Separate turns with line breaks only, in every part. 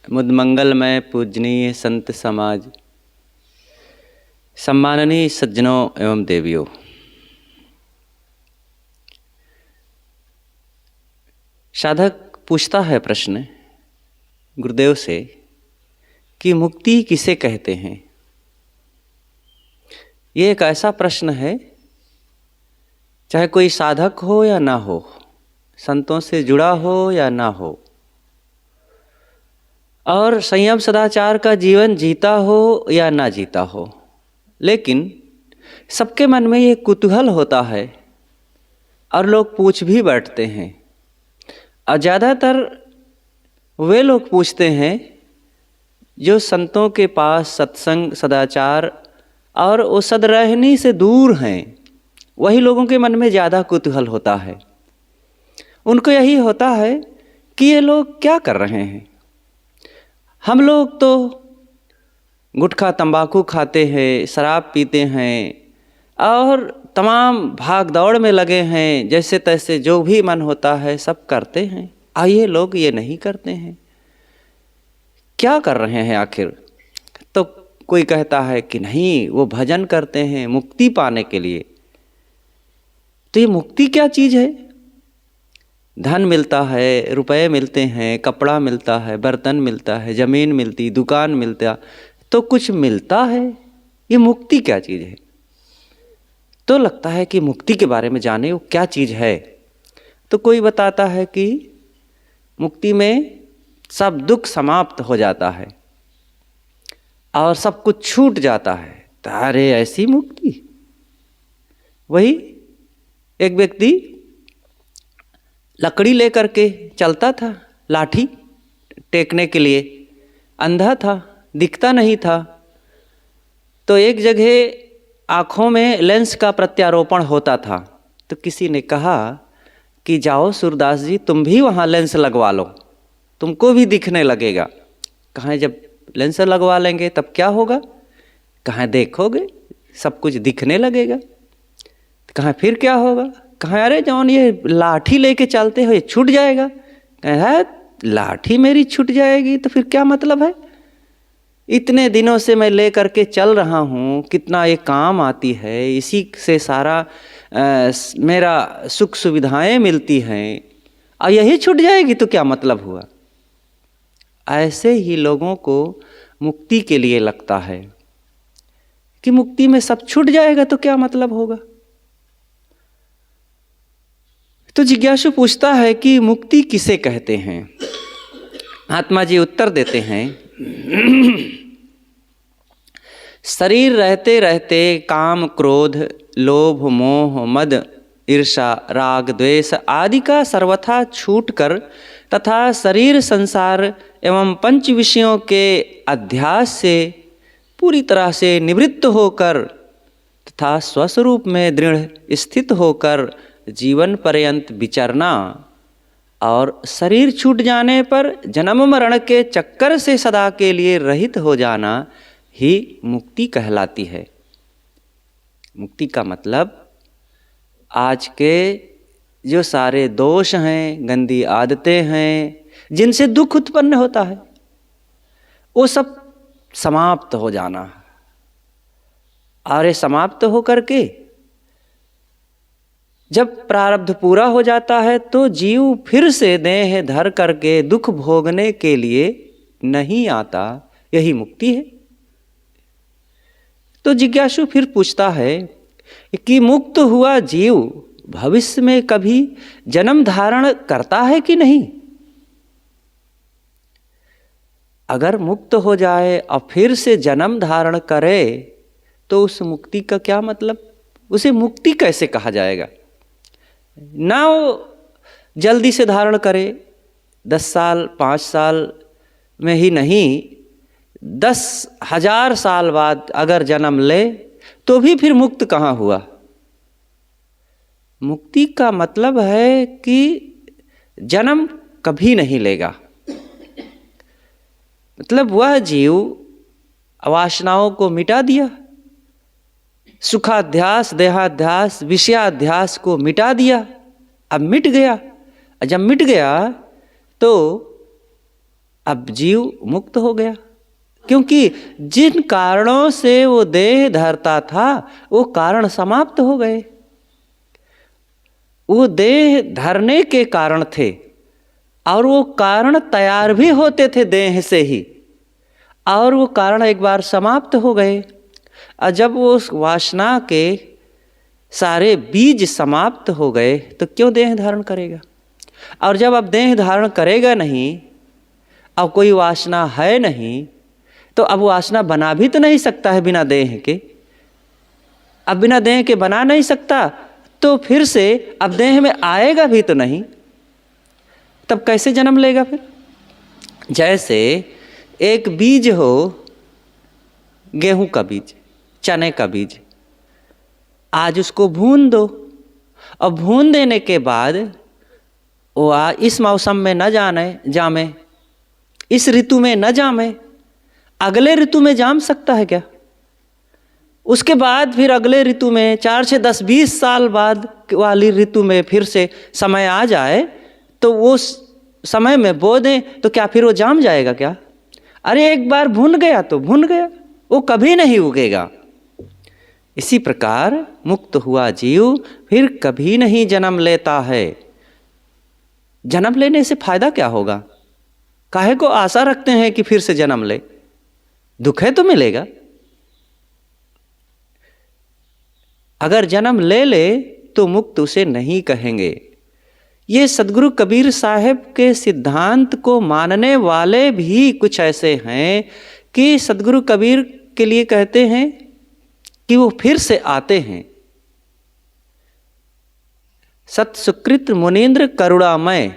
मुद मंगलमय पूजनीय संत समाज, सम्माननीय सज्जनों एवं देवियों, साधक पूछता है प्रश्न गुरुदेव से कि मुक्ति किसे कहते हैं। ये एक ऐसा प्रश्न है, चाहे कोई साधक हो या ना हो, संतों से जुड़ा हो या ना हो, और संयम सदाचार का जीवन जीता हो या ना जीता हो, लेकिन सबके मन में ये कुतूहल होता है और लोग पूछ भी बैठते हैं। और ज़्यादातर वे लोग पूछते हैं जो संतों के पास सत्संग सदाचार और वो सदरहनी से दूर हैं। वही लोगों के मन में ज़्यादा कुतूहल होता है। उनको यही होता है कि ये लोग क्या कर रहे हैं। हम लोग तो गुटखा तंबाकू खाते हैं, शराब पीते हैं और तमाम भाग दौड़ में लगे हैं, जैसे तैसे जो भी मन होता है सब करते हैं। ये लोग ये नहीं करते हैं, क्या कर रहे हैं आखिर। तो कोई कहता है कि नहीं, वो भजन करते हैं मुक्ति पाने के लिए। तो ये मुक्ति क्या चीज़ है। धन मिलता है, रुपए मिलते हैं, कपड़ा मिलता है, बर्तन मिलता है, ज़मीन मिलती, दुकान मिलता, तो कुछ मिलता है। ये मुक्ति क्या चीज़ है। तो लगता है कि मुक्ति के बारे में जाने वो क्या चीज़ है। तो कोई बताता है कि मुक्ति में सब दुख समाप्त हो जाता है और सब कुछ छूट जाता है। तो अरे ऐसी मुक्ति। वही एक व्यक्ति लकड़ी लेकर के चलता था, लाठी टेकने के लिए, अंधा था, दिखता नहीं था। तो एक जगह आँखों में लेंस का प्रत्यारोपण होता था। तो किसी ने कहा कि जाओ सूरदास जी, तुम भी वहाँ लेंस लगवा लो, तुमको भी दिखने लगेगा। कहाँ जब लेंस लगवा लेंगे तब क्या होगा। कहाँ देखोगे सब कुछ दिखने लगेगा। कहाँ फिर क्या होगा। कहाँ अरे जौन ये लाठी लेके चलते हो ये छूट जाएगा। कहे लाठी मेरी छूट जाएगी तो फिर क्या मतलब है। इतने दिनों से मैं ले करके चल रहा हूँ, कितना ये काम आती है, इसी से सारा मेरा सुख सुविधाएं मिलती हैं, और यही छूट जाएगी तो क्या मतलब हुआ। ऐसे ही लोगों को मुक्ति के लिए लगता है कि मुक्ति में सब छूट जाएगा तो क्या मतलब होगा। तो जिज्ञासु पूछता है कि मुक्ति किसे कहते हैं। महात्मा जी उत्तर देते हैं, शरीर रहते रहते काम क्रोध लोभ मोह मद ईर्षा राग द्वेष आदि का सर्वथा छूटकर तथा शरीर संसार एवं पंच विषयों के अध्यास से पूरी तरह से निवृत्त होकर तथा स्वस्वरूप में दृढ़ स्थित होकर जीवन पर्यंत विचरना और शरीर छूट जाने पर जन्म मरण के चक्कर से सदा के लिए रहित हो जाना ही मुक्ति कहलाती है। मुक्ति का मतलब आज के जो सारे दोष हैं, गंदी आदतें हैं, जिनसे दुख उत्पन्न होता है, वो सब समाप्त हो जाना। और ये समाप्त हो करके जब प्रारब्ध पूरा हो जाता है तो जीव फिर से देह धर करके दुख भोगने के लिए नहीं आता। यही मुक्ति है। तो जिज्ञासु फिर पूछता है कि मुक्त हुआ जीव भविष्य में कभी जन्म धारण करता है कि नहीं। अगर मुक्त हो जाए और फिर से जन्म धारण करे तो उस मुक्ति का क्या मतलब। उसे मुक्ति कैसे कहा जाएगा। ना वो जल्दी से धारण करे, 10 साल 5 साल में ही नहीं, 10,000 साल बाद अगर जन्म ले तो भी फिर मुक्त कहाँ हुआ। मुक्ति का मतलब है कि जन्म कभी नहीं लेगा। मतलब वह जीव वासनाओं को मिटा दिया, सुखाध्यास देहाध्यास विषयाध्यास को मिटा दिया, अब मिट गया। जब मिट गया तो अब जीव मुक्त हो गया, क्योंकि जिन कारणों से वो देह धरता था वो कारण समाप्त हो गए। वो देह धरने के कारण थे और वो कारण तैयार भी होते थे देह से ही, और वो कारण एक बार समाप्त हो गए। और जब वो उस वासना के सारे बीज समाप्त हो गए तो क्यों देह धारण करेगा? और जब अब देह धारण करेगा नहीं, अब कोई वासना है नहीं, तो अब वासना बना भी तो नहीं सकता है बिना देह के। अब बिना देह के बना नहीं सकता तो फिर से अब देह में आएगा भी तो नहीं, तब कैसे जन्म लेगा फिर? जैसे एक बीज हो, गेहूं का बीज, चने का बीज, आज उसको भून दो, और भून देने के बाद वो इस मौसम में न जामे, इस ऋतु में न जामे, अगले ऋतु में जाम सकता है क्या? उसके बाद फिर अगले ऋतु में 4 से 10 20 साल बाद वाली ऋतु में फिर से समय आ जाए तो वो समय में बो दें तो क्या फिर वो जाम जाएगा क्या? अरे एक बार भून गया तो भून गया, वो कभी नहीं उगेगा। इसी प्रकार मुक्त हुआ जीव फिर कभी नहीं जन्म लेता है। जन्म लेने से फायदा क्या होगा? काहे को आशा रखते हैं कि फिर से जन्म ले? दुख है तो मिलेगा। अगर जन्म ले ले तो मुक्त उसे नहीं कहेंगे। ये सदगुरु कबीर साहब के सिद्धांत को मानने वाले भी कुछ ऐसे हैं कि सदगुरु कबीर के लिए कहते हैं कि वो फिर से आते हैं। सत सुकृत मुनीन्द्र करुणामय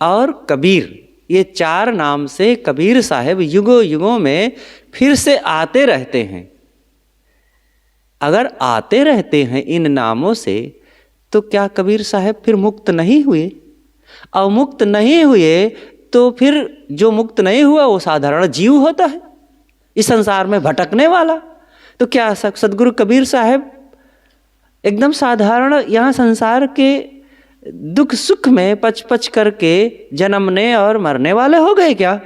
और कबीर, ये 4 नाम से कबीर साहब युगों युगों में फिर से आते रहते हैं। अगर आते रहते हैं इन नामों से तो क्या कबीर साहब फिर मुक्त नहीं हुए? और मुक्त नहीं हुए तो फिर जो मुक्त नहीं हुआ वो साधारण जीव होता है, इस संसार में भटकने वाला। तो क्या सदगुरु कबीर साहब एकदम साधारण यहाँ संसार के दुख सुख में पच पच करके जन्मने और मरने वाले हो गए क्या?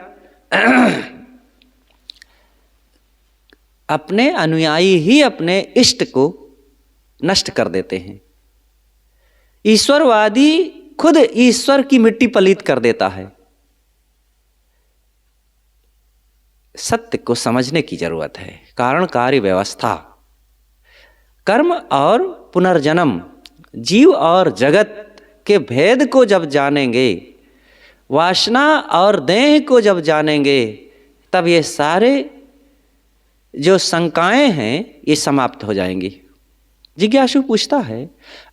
अपने अनुयायी ही अपने इष्ट को नष्ट कर देते हैं। ईश्वरवादी खुद ईश्वर की मिट्टी पलीत कर देता है। सत्य को समझने की जरूरत है। कारण कार्य व्यवस्था, कर्म और पुनर्जन्म, जीव और जगत के भेद को जब जानेंगे, वासना और देह को जब जानेंगे, तब ये सारे जो शंकाएं हैं ये समाप्त हो जाएंगी। जिज्ञासु पूछता है,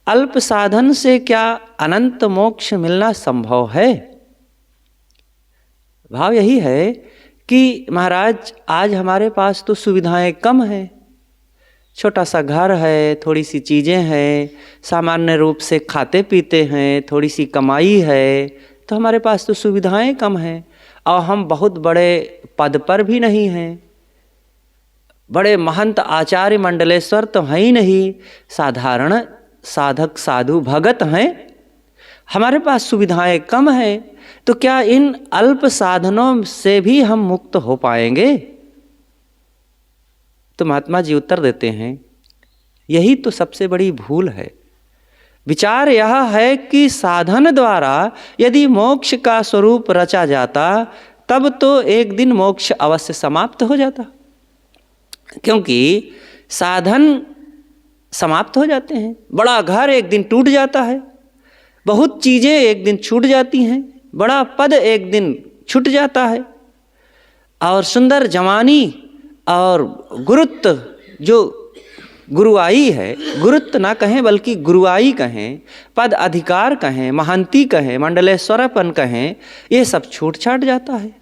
अल्प साधन से क्या अनंत मोक्ष मिलना संभव है? भाव यही है कि महाराज आज हमारे पास तो सुविधाएं कम हैं, छोटा सा घर है, थोड़ी सी चीज़ें हैं, सामान्य रूप से खाते पीते हैं, थोड़ी सी कमाई है, तो हमारे पास तो सुविधाएं कम हैं और हम बहुत बड़े पद पर भी नहीं हैं, बड़े महंत आचार्य मंडलेश्वर तो हैं ही नहीं, साधारण साधक साधु भगत हैं, हमारे पास सुविधाएं कम हैं, तो क्या इन अल्प साधनों से भी हम मुक्त हो पाएंगे? तो महात्मा जी उत्तर देते हैं, यही तो सबसे बड़ी भूल है। विचार यह है कि साधन द्वारा यदि मोक्ष का स्वरूप रचा जाता तब तो एक दिन मोक्ष अवश्य समाप्त हो जाता, क्योंकि साधन समाप्त हो जाते हैं। बड़ा घर एक दिन टूट जाता है, बहुत चीज़ें एक दिन छूट जाती हैं, बड़ा पद एक दिन छूट जाता है, और सुंदर जवानी और गुरुत्व, जो गुरुआई है, गुरुत्व ना कहें बल्कि गुरुआई कहें, पद अधिकार कहें, महंती कहें, मंडलेश्वरपन कहें, ये सब छूट छाट जाता है।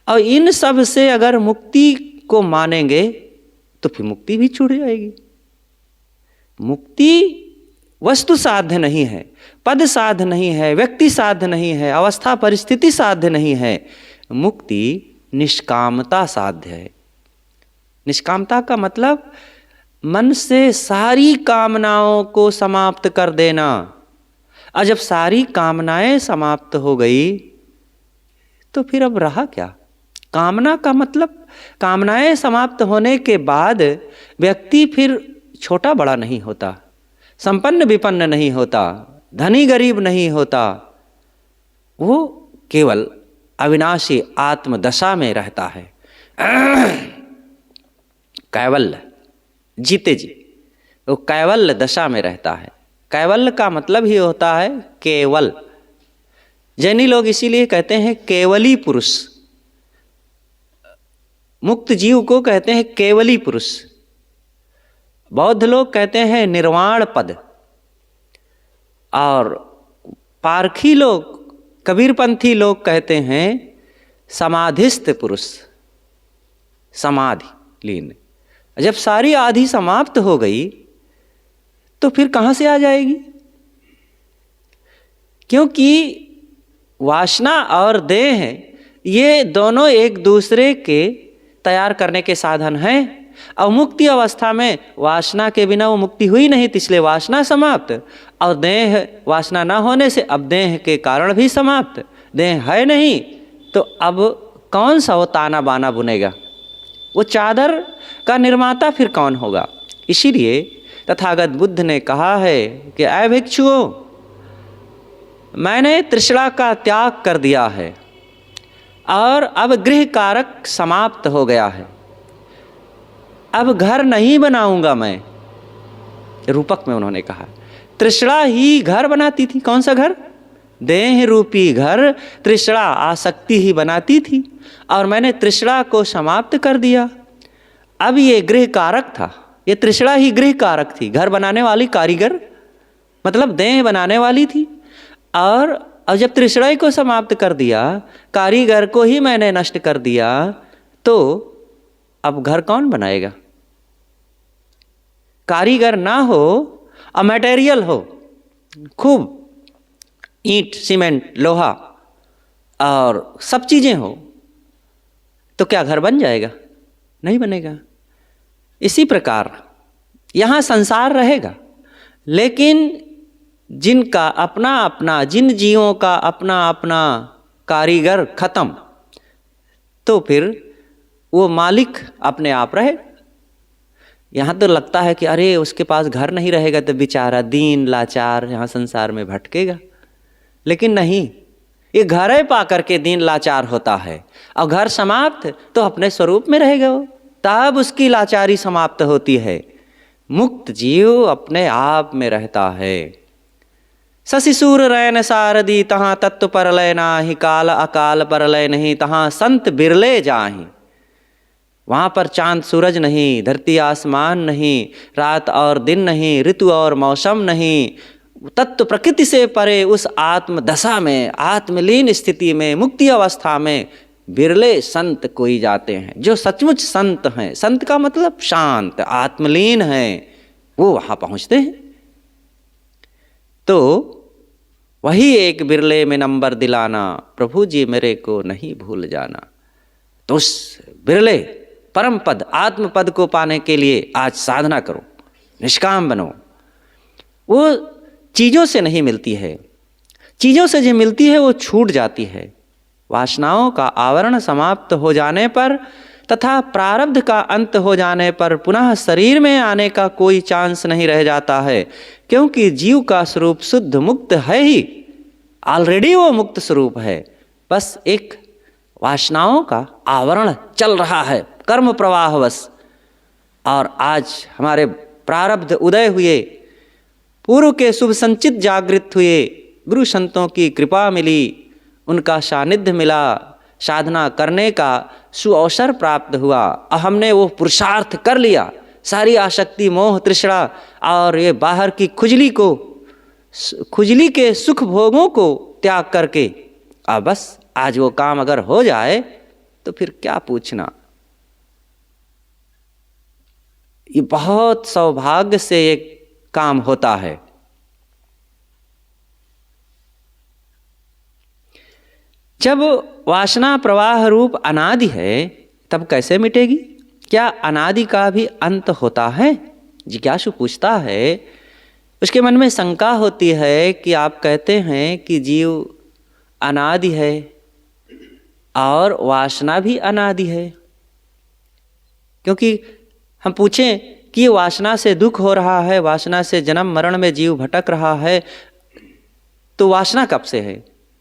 और इन सब से अगर मुक्ति को मानेंगे तो फिर मुक्ति भी छूट जाएगी। मुक्ति वस्तु साध्य नहीं है, पद साध्य नहीं है, व्यक्ति साध्य नहीं है, अवस्था परिस्थिति साध्य नहीं है। मुक्ति निष्कामता साध्य है। निष्कामता का मतलब मन से सारी कामनाओं को समाप्त कर देना। और जब सारी कामनाएं समाप्त हो गई तो फिर अब रहा क्या? कामना का मतलब, कामनाएं समाप्त होने के बाद व्यक्ति फिर छोटा बड़ा नहीं होता, संपन्न विपन्न नहीं होता, धनी गरीब नहीं होता, वो केवल अविनाशी आत्मदशा में रहता है। कैवल्य, जीते जी वो कैवल्य दशा में रहता है। कैवल्य का मतलब ही होता है केवल। जैनी लोग इसीलिए कहते हैं केवली पुरुष, मुक्त जीव को कहते हैं केवली पुरुष। बौद्ध लोग कहते हैं निर्वाण पद, और पारखी लोग, कबीरपंथी लोग कहते हैं समाधिस्थ पुरुष, समाधि लीन। जब सारी आधि समाप्त हो गई तो फिर कहाँ से आ जाएगी? क्योंकि वासना और देह ये दोनों एक दूसरे के तैयार करने के साधन हैं। और मुक्ति अवस्था में वासना के बिना वो मुक्ति हुई नहीं, इसलिए वासना समाप्त, और देह वासना न होने से अब देह के कारण भी समाप्त। देह है नहीं तो अब कौन सा वो ताना बाना बुनेगा? वो चादर का निर्माता फिर कौन होगा? इसीलिए तथागत बुद्ध ने कहा है कि ऐ भिक्षुओं, मैंने तृष्णा का त्याग कर दिया है और अब गृह कारक समाप्त हो गया है। अब घर नहीं बनाऊंगा मैं। रूपक में उन्होंने कहा, तृष्णा ही घर बनाती थी। कौन सा घर? देह रूपी घर तृष्णा आसक्ति ही बनाती थी, और मैंने तृष्णा को समाप्त कर दिया। अब ये गृह कारक था, ये तृष्णा ही गृह कारक थी। घर बनाने वाली कारीगर, मतलब देह बनाने वाली थी। और अब जब तृष्णा को समाप्त कर दिया, कारीगर को ही मैंने नष्ट कर दिया, तो अब घर कौन बनाएगा? कारीगर ना हो और मटेरियल हो, खूब ईंट, सीमेंट, लोहा और सब चीज़ें हो, तो क्या घर बन जाएगा? नहीं बनेगा। इसी प्रकार यहाँ संसार रहेगा, लेकिन जिनका अपना अपना, जिन जीवों का अपना अपना कारीगर खत्म, तो फिर वो मालिक अपने आप रहे। यहाँ तो लगता है कि अरे उसके पास घर नहीं रहेगा तो बेचारा दीन लाचार यहाँ संसार में भटकेगा, लेकिन नहीं, ये घर ही पा करके दीन लाचार होता है, और घर समाप्त तो अपने स्वरूप में रहेगा वो, तब उसकी लाचारी समाप्त होती है। मुक्त जीव अपने आप में रहता है। शशिसूर रैन सारदी तहाँ तत्व परलय नाही, काल अकाल परलय नहीं तहाँ संत बिरले जाहि। वहाँ पर चांद सूरज नहीं, धरती आसमान नहीं, रात और दिन नहीं, ऋतु और मौसम नहीं, तत्व प्रकृति से परे उस आत्म दशा में, आत्मलीन स्थिति में, मुक्ति अवस्था में बिरले संत कोई जाते हैं। जो सचमुच संत हैं, संत का मतलब शांत आत्मलीन हैं, वो वहाँ पहुँचते हैं। तो वही एक बिरले में नंबर दिलाना, प्रभु जी मेरे को नहीं भूल जाना। तो उस बिरले परम पद, आत्म पद को पाने के लिए आज साधना करो, निष्काम बनो। वो चीज़ों से नहीं मिलती है, चीज़ों से जो मिलती है वो छूट जाती है। वासनाओं का आवरण समाप्त हो जाने पर तथा प्रारब्ध का अंत हो जाने पर पुनः शरीर में आने का कोई चांस नहीं रह जाता है, क्योंकि जीव का स्वरूप शुद्ध मुक्त है ही, ऑलरेडी वो मुक्त स्वरूप है। बस एक वासनाओं का आवरण चल रहा है कर्म प्रवाहवश। और आज हमारे प्रारब्ध उदय हुए, पूर्व के शुभ संचित जागृत हुए, गुरु संतों की कृपा मिली, उनका सानिध्य मिला, साधना करने का सुअवसर प्राप्त हुआ, और हमने वो पुरुषार्थ कर लिया। सारी आसक्ति, मोह, तृष्णा और ये बाहर की खुजली को, खुजली के सुख भोगों को त्याग करके अब बस आज वो काम अगर हो जाए तो फिर क्या पूछना। ये बहुत सौभाग्य से ये काम होता है। जब वासना प्रवाह रूप अनादि है तब कैसे मिटेगी? क्या अनादि का भी अंत होता है? जिज्ञासु पूछता है। उसके मन में शंका होती है कि आप कहते हैं कि जीव अनादि है, और वासना भी अनादि है। क्योंकि हम पूछें कि वासना से दुख हो रहा है, वासना से जन्म मरण में जीव भटक रहा है, तो वासना कब से है?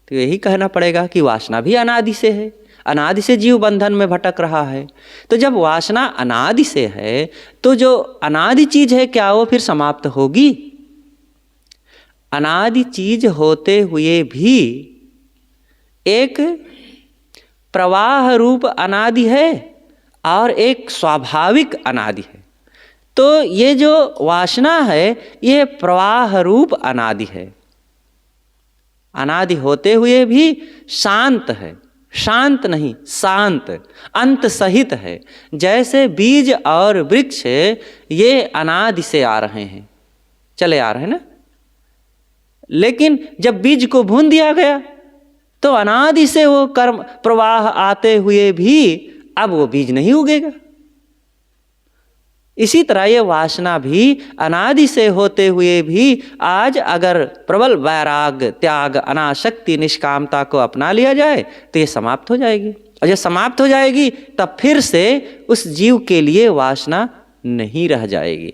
तो यही कहना पड़ेगा कि वासना भी अनादि से है, अनादि से जीव बंधन में भटक रहा है। तो जब वासना अनादि से है तो जो अनादि चीज है क्या वो फिर समाप्त होगी? अनादि चीज होते हुए भी एक प्रवाह रूप अनादि है और एक स्वाभाविक अनादि है। तो ये जो वासना है ये प्रवाह रूप अनादि है, अनादि होते हुए भी शांत है, शांत नहीं शांत, अंत सहित है। जैसे बीज और वृक्ष ये अनादि से आ रहे हैं, चले आ रहे हैं ना, लेकिन जब बीज को भून दिया गया तो अनादि से वो कर्म प्रवाह आते हुए भी अब वो बीज नहीं उगेगा। इसी तरह ये वासना भी अनादि से होते हुए भी आज अगर प्रबल वैराग्य, त्याग, अनासक्ति, निष्कामता को अपना लिया जाए तो ये समाप्त हो जाएगी। और जब समाप्त हो जाएगी तब फिर से उस जीव के लिए वासना नहीं रह जाएगी।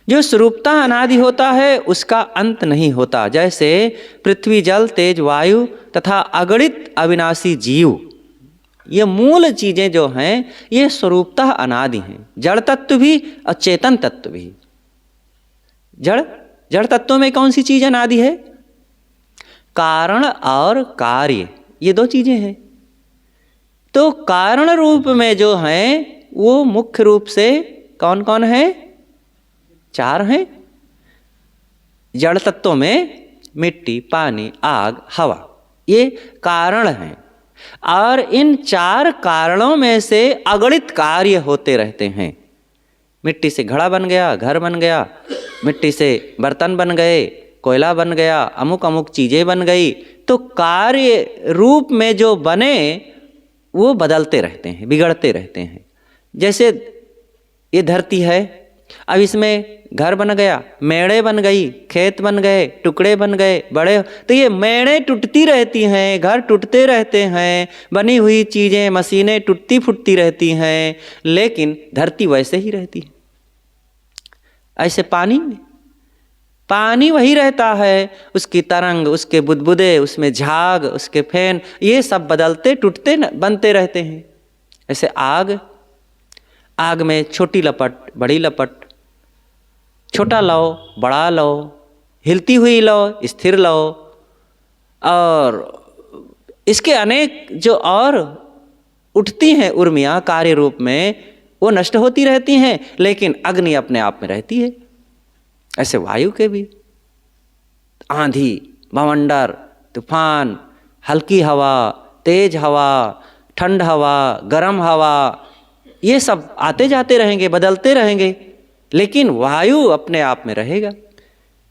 जो स्वरूपता अनादि होता है उसका अंत नहीं होता। जैसे पृथ्वी, जल, तेज, वायु तथा अगणित अविनाशी जीव, ये मूल चीजें जो हैं ये स्वरूपतः अनादि हैं। जड़ तत्व भी और चेतन तत्व भी। जड़ तत्व में कौन सी चीज अनादि है? कारण और कार्य, ये दो चीजें हैं। तो कारण रूप में जो हैं वो मुख्य रूप से कौन कौन है? चार हैं। जड़ तत्वों में मिट्टी, पानी, आग, हवा, ये कारण हैं। और इन चार कारणों में से अगणित कार्य होते रहते हैं। मिट्टी से घड़ा बन गया, घर बन गया, मिट्टी से बर्तन बन गए, कोयला बन गया, अमुक अमुक चीजें बन गई। तो कार्य रूप में जो बने वो बदलते रहते हैं, बिगड़ते रहते हैं। जैसे ये धरती है, अब इसमें घर बन गया, मेड़े बन गई, खेत बन गए, टुकड़े बन गए, बड़े, तो ये मेड़े टूटती रहती हैं, घर टूटते रहते हैं, बनी हुई चीज़ें, मशीनें टूटती फूटती रहती हैं, लेकिन धरती वैसे ही रहती है। ऐसे पानी वही रहता है, उसकी तरंग, उसके बुदबुदे, उसमें झाग, उसके फेन, ये सब बदलते टूटते बनते रहते हैं। ऐसे आग में छोटी लपट, बड़ी लपट, छोटा लो, बड़ा लो, हिलती हुई लो, स्थिर लो, और इसके अनेक जो और उठती हैं उर्मियाँ कार्य रूप में, वो नष्ट होती रहती हैं, लेकिन अग्नि अपने आप में रहती है। ऐसे वायु के भी आंधी, बवंडर, तूफान, हल्की हवा, तेज हवा, ठंड हवा, गर्म हवा, ये सब आते जाते रहेंगे, बदलते रहेंगे, लेकिन वायु अपने आप में रहेगा।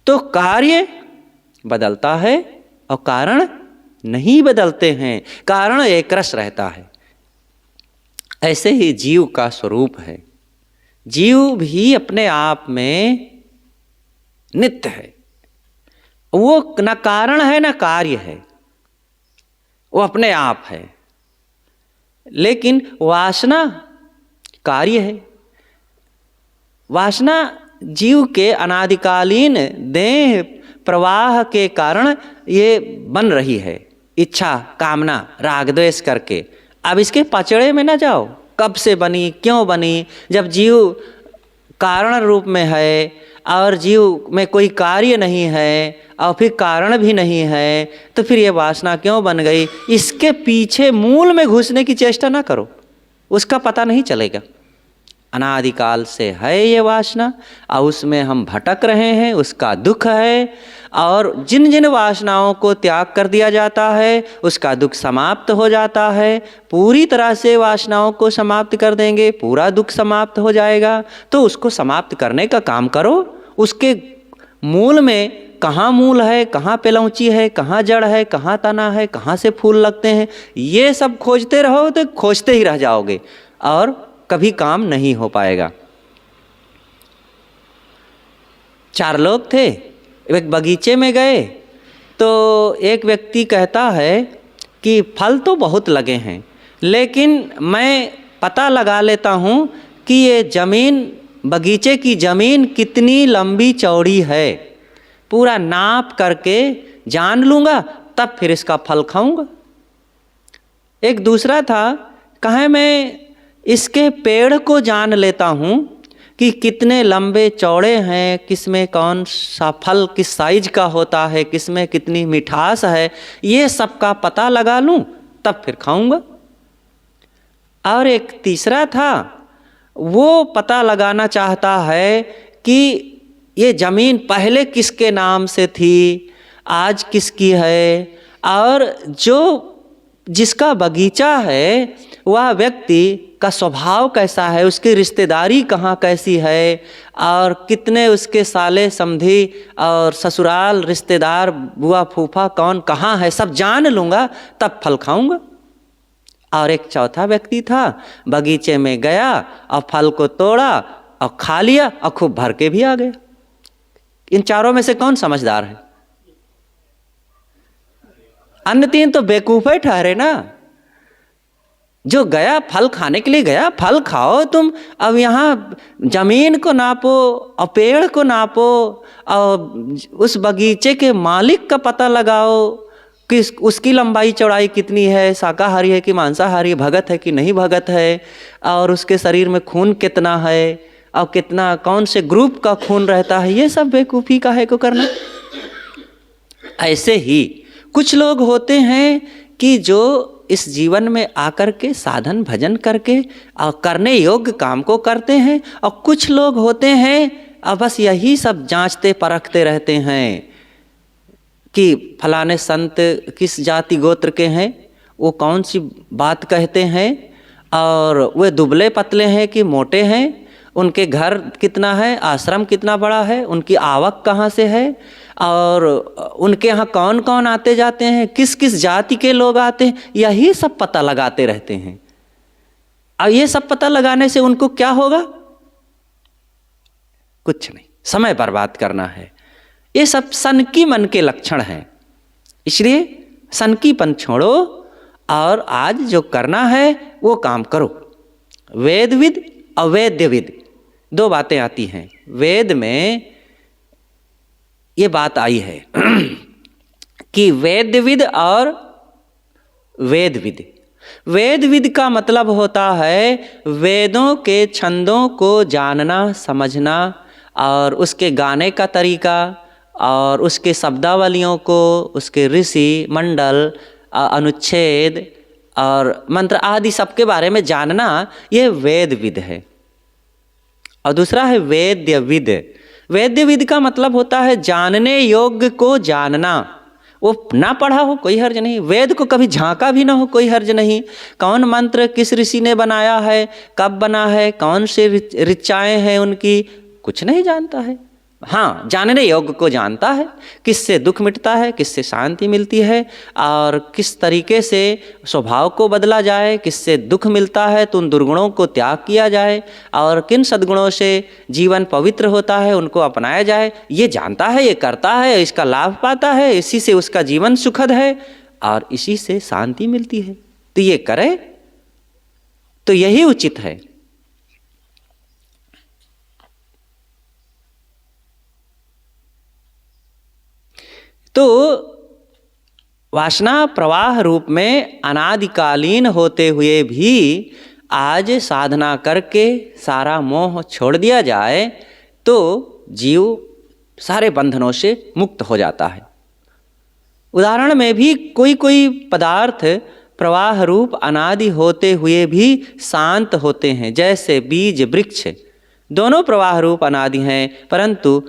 तो कार्य बदलता है और कारण नहीं बदलते हैं, कारण एक रस रहता है। ऐसे ही जीव का स्वरूप है। जीव भी अपने आप में नित्य है, वो न कारण है न कार्य है, वो अपने आप है। लेकिन वासना कार्य है। वासना जीव के अनादिकालीन देह प्रवाह के कारण ये बन रही है, इच्छा, कामना, राग, द्वेष करके। अब इसके पचड़े में ना जाओ, कब से बनी, क्यों बनी। जब जीव कारण रूप में है और जीव में कोई कार्य नहीं है और फिर कारण भी नहीं है, तो फिर ये वासना क्यों बन गई, इसके पीछे मूल में घुसने की चेष्टा ना करो, उसका पता नहीं चलेगा। अनादिकाल से है ये वासना और उसमें हम भटक रहे हैं, उसका दुख है। और जिन जिन वासनाओं को त्याग कर दिया जाता है उसका दुख समाप्त हो जाता है। पूरी तरह से वासनाओं को समाप्त कर देंगे, पूरा दुख समाप्त हो जाएगा। तो उसको समाप्त करने का काम करो। उसके मूल में कहाँ मूल है, कहाँ पेलौची है, कहाँ जड़ है, कहाँ तना है, कहाँ से फूल लगते हैं, ये सब खोजते रहो तो खोजते ही रह जाओगे और कभी काम नहीं हो पाएगा। 4 लोग थे, एक बगीचे में गए तो एक व्यक्ति कहता है कि फल तो बहुत लगे हैं, लेकिन मैं पता लगा लेता हूँ कि ये ज़मीन, बगीचे की ज़मीन कितनी लंबी चौड़ी है, पूरा नाप करके जान लूँगा, तब फिर इसका फल खाऊँगा। एक दूसरा था, कहे मैं इसके पेड़ को जान लेता हूँ कि कितने लंबे चौड़े हैं, किसमें कौन सा फल किस साइज का होता है, किसमें कितनी मिठास है, ये सब का पता लगा लूँ तब फिर खाऊंगा। और एक तीसरा था, वो पता लगाना चाहता है कि ये ज़मीन पहले किसके नाम से थी, आज किसकी है, और जो जिसका बगीचा है वह व्यक्ति का स्वभाव कैसा है, उसकी रिश्तेदारी कहाँ कैसी है, और कितने उसके साले समधी और ससुराल रिश्तेदार बुआ फूफा कौन कहाँ है, सब जान लूँगा तब फल खाऊंगा। और एक चौथा व्यक्ति था, बगीचे में गया और फल को तोड़ा और खा लिया और खूब भर के भी आ गया। इन चारों में से कौन समझदार है? अन्य तीन तो बेवकूफ़े ठहरे ना। जो गया फल खाने के लिए गया, फल खाओ तुम, अब यहाँ जमीन को नापो और पेड़ को नापो और उस बगीचे के मालिक का पता लगाओ कि उसकी लंबाई चौड़ाई कितनी है, शाकाहारी है कि मांसाहारी, भगत है कि नहीं भगत है, और उसके शरीर में खून कितना है और कितना कौन से ग्रुप का खून रहता है, ये सब बेवकूफ़ी का है को करना। ऐसे ही कुछ लोग होते हैं कि जो इस जीवन में आकर के साधन भजन करके और करने योग्य काम को करते हैं, और कुछ लोग होते हैं और बस यही सब जांचते परखते रहते हैं कि फलाने संत किस जाति गोत्र के हैं, वो कौन सी बात कहते हैं, और वे दुबले पतले हैं कि मोटे हैं, उनके घर कितना है, आश्रम कितना बड़ा है, उनकी आवक कहाँ से है, और उनके यहाँ कौन कौन आते जाते हैं, किस किस जाति के लोग आते हैं, यही सब पता लगाते रहते हैं। और ये सब पता लगाने से उनको क्या होगा? कुछ नहीं, समय बर्बाद करना है। ये सब सनकी मन के लक्षण हैं। इसलिए सनकीपन छोड़ो और आज जो करना है वो काम करो। वेदविद अवैधविद दो बातें आती हैं। वेद में ये बात आई है कि वेदविद और वेदविद। वेदविद का मतलब होता है वेदों के छंदों को जानना समझना, और उसके गाने का तरीका, और उसके शब्दावलियों को, उसके ऋषि मंडल, अनुच्छेद और मंत्र आदि सबके बारे में जानना, ये वेदविद है। और दूसरा है वेद्यविद। वेद्यविद का मतलब होता है जानने योग्य को जानना। वो ना पढ़ा हो कोई हर्ज नहीं, वेद को कभी झांका भी ना हो कोई हर्ज नहीं, कौन मंत्र किस ऋषि ने बनाया है, कब बना है, कौन से ऋचाएँ हैं उनकी, कुछ नहीं जानता है। हाँ, जानने योग्य को जानता है, किससे दुख मिटता है, किससे शांति मिलती है, और किस तरीके से स्वभाव को बदला जाए, किससे दुख मिलता है तो उन दुर्गुणों को त्याग किया जाए, और किन सद्गुणों से जीवन पवित्र होता है उनको अपनाया जाए, ये जानता है, ये करता है, इसका लाभ पाता है, इसी से उसका जीवन सुखद है और इसी से शांति मिलती है। तो ये करे तो यही उचित है। तो वासना प्रवाह रूप में अनादिकालीन होते हुए भी आज साधना करके सारा मोह छोड़ दिया जाए तो जीव सारे बंधनों से मुक्त हो जाता है। उदाहरण में भी कोई कोई पदार्थ प्रवाह रूप अनादि होते हुए भी शांत होते हैं, जैसे बीज वृक्ष दोनों प्रवाह रूप अनादि हैं, परंतु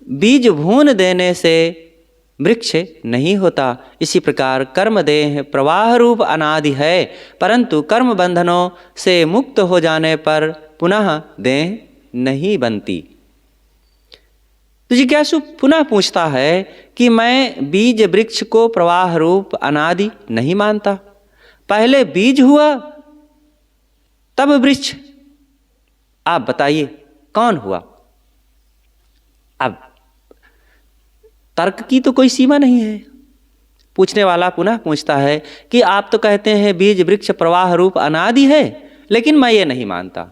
बीज भून देने से वृक्ष नहीं होता। इसी प्रकार कर्म देह प्रवाह रूप अनादि है, परंतु कर्म बंधनों से मुक्त हो जाने पर पुनः देह नहीं बनती। तो जिज्ञासु पुनः पूछता है कि मैं बीज वृक्ष को प्रवाह रूप अनादि नहीं मानता, पहले बीज हुआ तब वृक्ष, आप बताइए कौन हुआ? अब तर्क की तो कोई सीमा नहीं है, पूछने वाला पुनः पूछता है कि आप तो कहते हैं बीज वृक्ष प्रवाह रूप अनादि है, लेकिन मैं ये नहीं मानता।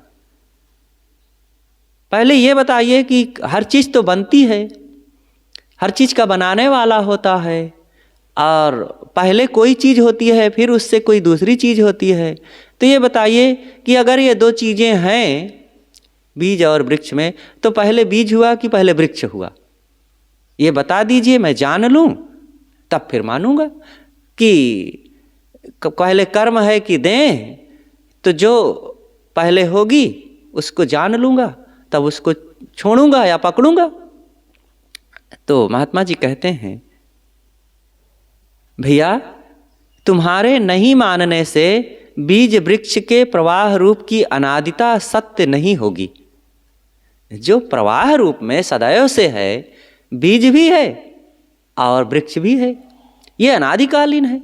पहले ये बताइए कि हर चीज़ तो बनती है, हर चीज़ का बनाने वाला होता है, और पहले कोई चीज़ होती है फिर उससे कोई दूसरी चीज़ होती है। तो ये बताइए कि अगर ये दो चीज़ें हैं बीज और वृक्ष में, तो पहले बीज हुआ कि पहले वृक्ष हुआ? ये बता दीजिए, मैं जान लूँ तब फिर मानूंगा। कि पहले कर्म है कि दें, तो जो पहले होगी उसको जान लूँगा, तब उसको छोड़ूंगा या पकड़ूंगा। तो महात्मा जी कहते हैं, भैया तुम्हारे नहीं मानने से बीज वृक्ष के प्रवाह रूप की अनादिता सत्य नहीं होगी। जो प्रवाह रूप में सदैव से है, बीज भी है और वृक्ष भी है, ये अनादिकालीन है।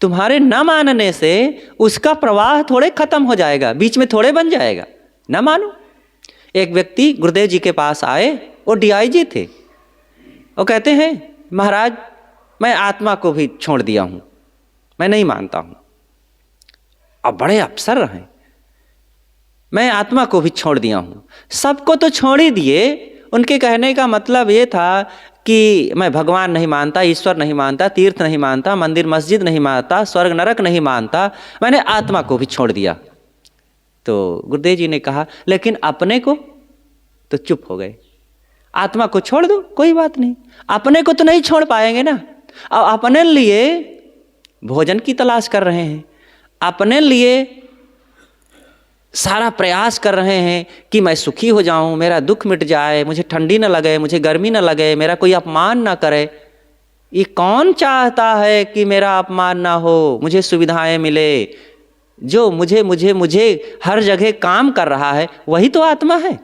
तुम्हारे न मानने से उसका प्रवाह थोड़े खत्म हो जाएगा, बीच में थोड़े बन जाएगा। न मानो। एक व्यक्ति गुरुदेव जी के पास आए, वो DIG थे। वो कहते हैं, महाराज मैं आत्मा को भी छोड़ दिया हूँ, मैं नहीं मानता हूँ। अब बड़े अफसर रहे, मैं आत्मा को भी छोड़ दिया हूँ। सबको तो छोड़ ही दिए। उनके कहने का मतलब ये था कि मैं भगवान नहीं मानता, ईश्वर नहीं मानता, तीर्थ नहीं मानता, मंदिर मस्जिद नहीं मानता, स्वर्ग नरक नहीं मानता, मैंने आत्मा को भी छोड़ दिया। तो गुरुदेव जी ने कहा, लेकिन अपने को? तो चुप हो गए। आत्मा को छोड़ दो, कोई बात नहीं, अपने को तो नहीं छोड़ पाएंगे ना। अब अपने लिए भोजन की तलाश कर रहे हैं, अपने लिए सारा प्रयास कर रहे हैं कि मैं सुखी हो जाऊं, मेरा दुख मिट जाए, मुझे ठंडी न लगे, मुझे गर्मी न लगे, मेरा कोई अपमान ना करे। ये कौन चाहता है कि मेरा अपमान ना हो, मुझे सुविधाएं मिले? जो मुझे मुझे मुझे हर जगह काम कर रहा है, वही तो आत्मा है।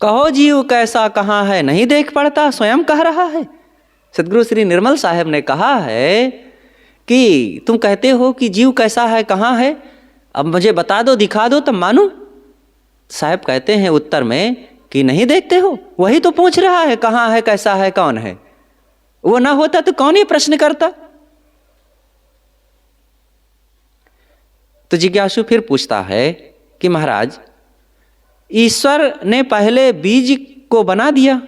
कहो जीव कैसा कहाँ है, नहीं देख पड़ता, स्वयं कह रहा है। सदगुरु श्री निर्मल साहब ने कहा है कि तुम कहते हो कि जीव कैसा है, कहाँ है, अब मुझे बता दो, दिखा दो, तब मानूं। साहब कहते हैं उत्तर में कि नहीं देखते हो, वही तो पूछ रहा है कहाँ है, कैसा है, कौन है। वो ना होता तो कौन ये प्रश्न करता। तो जिज्ञासु फिर पूछता है कि महाराज ईश्वर ने पहले बीज को बना दिया,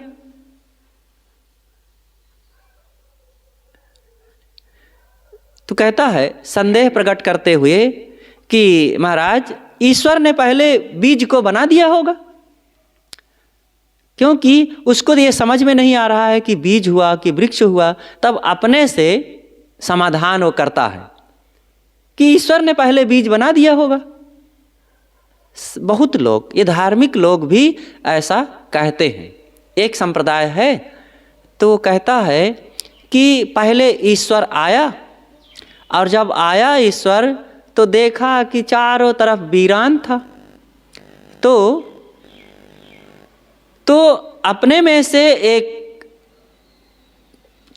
तो कहता है संदेह प्रकट करते हुए कि महाराज ईश्वर ने पहले बीज को बना दिया होगा, क्योंकि उसको ये समझ में नहीं आ रहा है कि बीज हुआ कि वृक्ष हुआ। तब अपने से समाधान वो करता है कि ईश्वर ने पहले बीज बना दिया होगा। बहुत लोग, ये धार्मिक लोग भी ऐसा कहते हैं। एक संप्रदाय है तो वो कहता है कि पहले ईश्वर आया, और जब आया ईश्वर तो देखा कि चारों तरफ वीरान था, तो अपने में से एक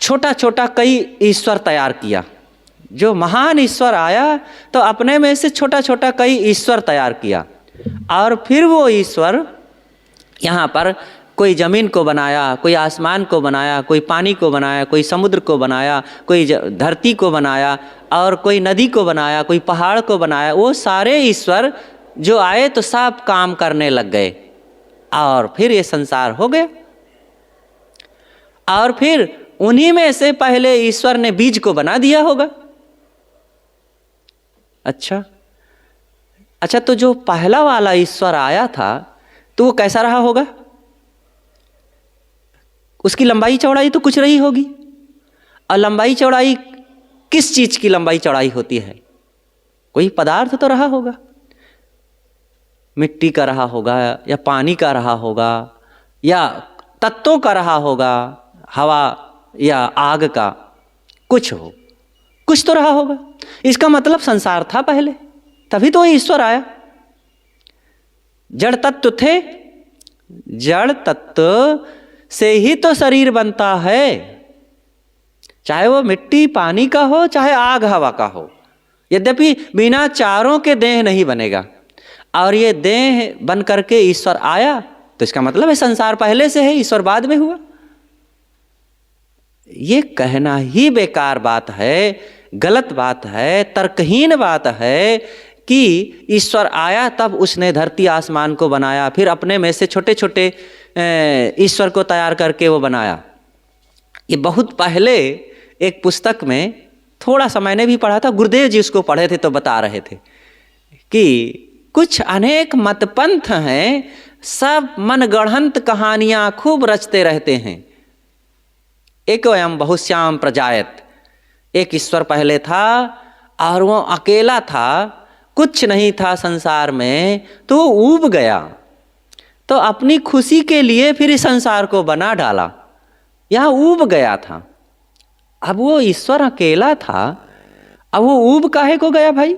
छोटा छोटा कई ईश्वर तैयार किया। जो महान ईश्वर आया तो अपने में से छोटा छोटा कई ईश्वर तैयार किया, और फिर वो ईश्वर यहाँ पर कोई ज़मीन को बनाया, कोई आसमान को बनाया, कोई पानी को बनाया, कोई समुद्र को बनाया, कोई धरती को बनाया, और कोई नदी को बनाया, कोई पहाड़ को बनाया। वो सारे ईश्वर जो आए तो सब काम करने लग गए, और फिर ये संसार हो गया। और फिर उन्हीं में से पहले ईश्वर ने बीज को बना दिया होगा। अच्छा, तो जो पहला वाला ईश्वर आया था तो वो कैसा रहा होगा? उसकी लंबाई चौड़ाई तो कुछ रही होगी। और लंबाई चौड़ाई किस चीज की लंबाई चौड़ाई होती है? कोई पदार्थ तो रहा होगा, मिट्टी का रहा होगा, या पानी का रहा होगा, या तत्वों का रहा होगा, हवा या आग का, कुछ तो रहा होगा। इसका मतलब संसार था पहले, तभी तो ईश्वर आया। जड़ तत्व थे, जड़ तत्व से ही तो शरीर बनता है, चाहे वो मिट्टी पानी का हो, चाहे आग हवा का हो। यद्यपि बिना चारों के देह नहीं बनेगा, और ये देह बन करके ईश्वर आया, तो इसका मतलब है संसार पहले से है, ईश्वर बाद में हुआ। ये कहना ही बेकार बात है, गलत बात है, तर्कहीन बात है कि ईश्वर आया तब उसने धरती आसमान को बनाया, फिर अपने में से छोटे छोटे ईश्वर को तैयार करके वो बनाया। ये बहुत पहले एक पुस्तक में थोड़ा सा मैंने भी पढ़ा था, गुरुदेव जी उसको पढ़े थे तो बता रहे थे कि कुछ अनेक मतपंथ हैं, सब मनगढ़ंत कहानियाँ खूब रचते रहते हैं। एक वयम बहुश्याम प्रजायत, एक ईश्वर पहले था और वो अकेला था, कुछ नहीं था संसार में, तो वो ऊब गया, तो अपनी खुशी के लिए फिर इस संसार को बना डाला, यहाँ ऊब गया था। अब वो ईश्वर अकेला था, अब वो ऊब काहे को गया भाई?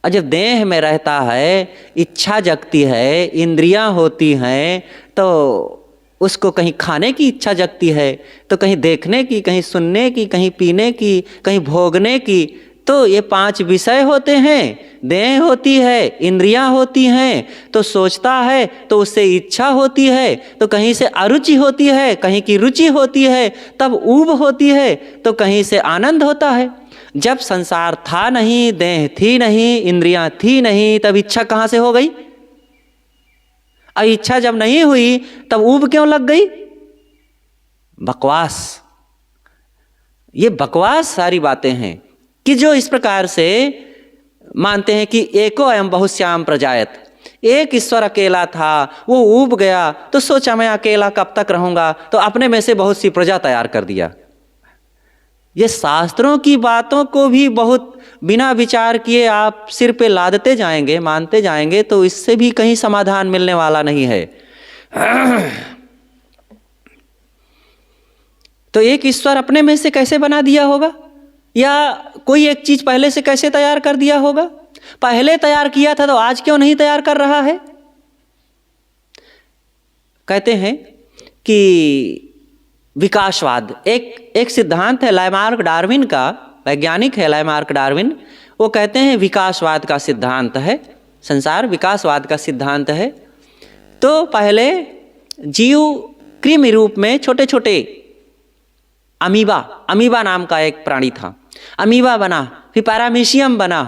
और जब देह में रहता है, इच्छा जगती है, इंद्रियां होती हैं, तो उसको कहीं खाने की इच्छा जगती है, तो कहीं देखने की, कहीं सुनने की, कहीं पीने की, कहीं भोगने की। तो ये 5 विषय होते हैं, देह होती है, इंद्रियां होती हैं, तो सोचता है तो उससे इच्छा होती है, तो कहीं से अरुचि होती है, कहीं की रुचि होती है, तब ऊब होती है, तो कहीं से आनंद होता है। जब संसार था नहीं, देह थी नहीं, इंद्रियां थी नहीं, तब इच्छा कहाँ से हो गई? और इच्छा जब नहीं हुई तब ऊब क्यों लग गई? बकवास। ये बकवास सारी बातें हैं कि जो इस प्रकार से मानते हैं कि एको अयम बहुश्याम प्रजायत, एक ईश्वर अकेला था, वो ऊब गया, तो सोचा मैं अकेला कब तक रहूंगा, तो अपने में से बहुत सी प्रजा तैयार कर दिया। ये शास्त्रों की बातों को भी बहुत बिना विचार किए आप सिर पे लादते जाएंगे, मानते जाएंगे, तो इससे भी कहीं समाधान मिलने वाला नहीं है। तो एक ईश्वर अपने में से कैसे बना दिया होगा, या कोई एक चीज पहले से कैसे तैयार कर दिया होगा? पहले तैयार किया था तो आज क्यों नहीं तैयार कर रहा है? कहते हैं कि विकासवाद एक सिद्धांत है, लामार्क डार्विन का, वैज्ञानिक है लामार्क डार्विन। वो कहते हैं विकासवाद का सिद्धांत है, संसार विकासवाद का सिद्धांत है। तो पहले जीव कृमि रूप में छोटे छोटे अमीबा नाम का एक प्राणी था, अमीबा बना, फिर पैरामीशियम बना,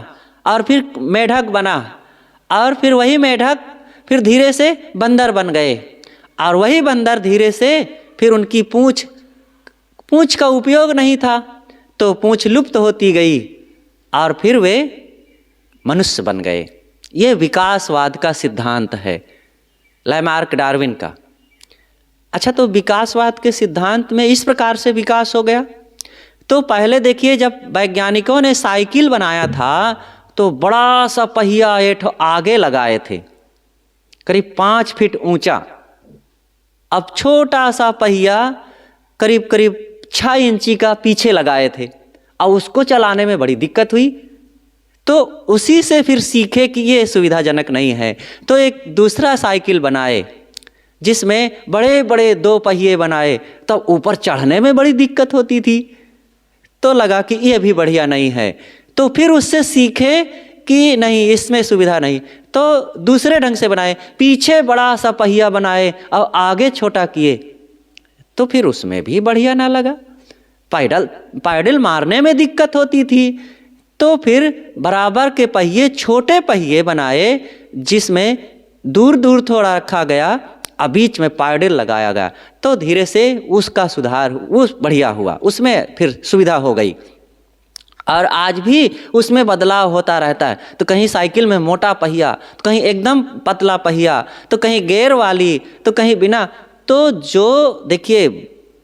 और फिर मेढक बना, और फिर वही मेढक फिर धीरे से बंदर बन गए, और वही बंदर धीरे से फिर उनकी पूंछ का उपयोग नहीं था तो पूंछ लुप्त होती गई, और फिर वे मनुष्य बन गए। ये विकासवाद का सिद्धांत है लामार्क डार्विन का। अच्छा, तो विकासवाद के सिद्धांत में इस प्रकार से विकास हो गया। तो पहले देखिए, जब वैज्ञानिकों ने साइकिल बनाया था तो बड़ा सा पहिया एक आगे लगाए थे, करीब 5 फीट ऊंचा। अब छोटा सा पहिया करीब करीब 6 इंची का पीछे लगाए थे, और उसको चलाने में बड़ी दिक्कत हुई। तो उसी से फिर सीखे कि ये सुविधाजनक नहीं है, तो एक दूसरा साइकिल बनाए जिसमें बड़े बड़े 2 पहिए बनाए, तब ऊपर चढ़ने में बड़ी दिक्कत होती थी। तो लगा कि ये भी बढ़िया नहीं है, तो फिर उससे सीखे कि नहीं, इसमें सुविधा नहीं, तो दूसरे ढंग से बनाए, पीछे बड़ा सा पहिया बनाए और आगे छोटा किए, तो फिर उसमें भी बढ़िया ना लगा। पैडल मारने में दिक्कत होती थी, तो फिर बराबर के पहिए, छोटे पहिए बनाए जिसमें दूर दूर थोड़ा रखा गया और बीच में पैडल लगाया गया, तो धीरे से उसका सुधार उस बढ़िया हुआ, उसमें फिर सुविधा हो गई। और आज भी उसमें बदलाव होता रहता है, तो कहीं साइकिल में मोटा पहिया, तो कहीं एकदम पतला पहिया, तो कहीं गियर वाली, तो कहीं बिना। तो जो देखिए,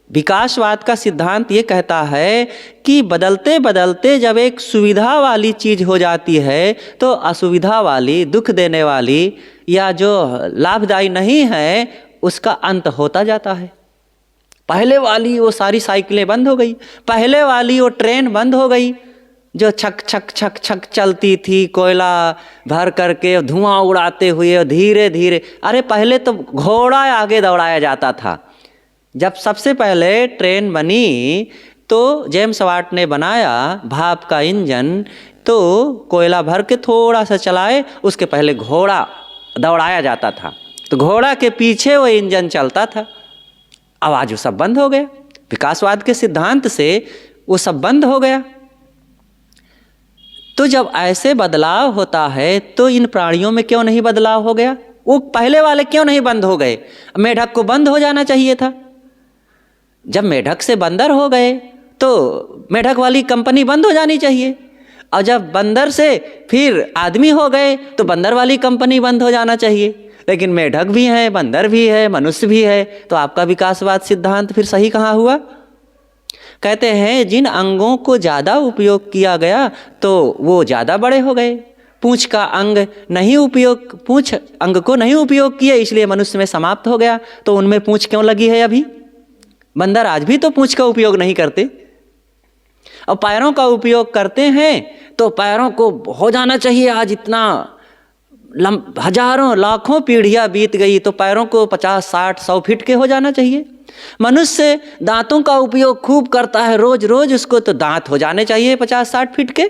विकासवाद का सिद्धांत ये कहता है कि बदलते बदलते जब एक सुविधा वाली चीज़ हो जाती है, तो असुविधा वाली, दुख देने वाली या जो लाभदायी नहीं है, उसका अंत होता जाता है। पहले वाली वो सारी साइकिलें बंद हो गई, पहले वाली वो ट्रेन बंद हो गई जो छक छक छक छक चलती थी, कोयला भर करके धुआं उड़ाते हुए धीरे धीरे। अरे पहले तो घोड़ा आगे दौड़ाया जाता था। जब सबसे पहले ट्रेन बनी तो जेम्स वाट ने बनाया भाप का इंजन, तो कोयला भर के थोड़ा सा चलाए, उसके पहले घोड़ा दौड़ाया जाता था, तो घोड़ा के पीछे वो इंजन चलता था। आवाज़ सब बंद हो गया। विकासवाद के सिद्धांत से वो सब बंद हो गया। तो जब ऐसे बदलाव होता है तो इन प्राणियों में क्यों नहीं बदलाव हो गया? वो पहले वाले क्यों नहीं बंद हो गए? मेढक को बंद हो जाना चाहिए था। जब मेढक से बंदर हो गए तो मेढक वाली कंपनी बंद हो जानी चाहिए, और जब बंदर से फिर आदमी हो गए तो बंदर वाली कंपनी बंद हो जाना चाहिए। लेकिन मेढक भी है, बंदर भी है, मनुष्य भी है, तो आपका विकासवाद सिद्धांत फिर सही कहाँ हुआ? कहते हैं जिन अंगों को ज़्यादा उपयोग किया गया तो वो ज़्यादा बड़े हो गए। पूंछ का अंग नहीं उपयोग, पूंछ अंग को नहीं उपयोग किए, इसलिए मनुष्य में समाप्त हो गया। तो उनमें पूंछ क्यों लगी है अभी? बंदर आज भी तो पूंछ का उपयोग नहीं करते, और पैरों का उपयोग करते हैं तो पैरों को हो जाना चाहिए। आज इतना हजारों लाखों पीढ़ियां बीत गई तो पैरों को 50, 60, 100 फीट के हो जाना चाहिए। मनुष्य दांतों का उपयोग खूब करता है रोज रोज, उसको तो दांत हो जाने चाहिए 50, 60 फीट के।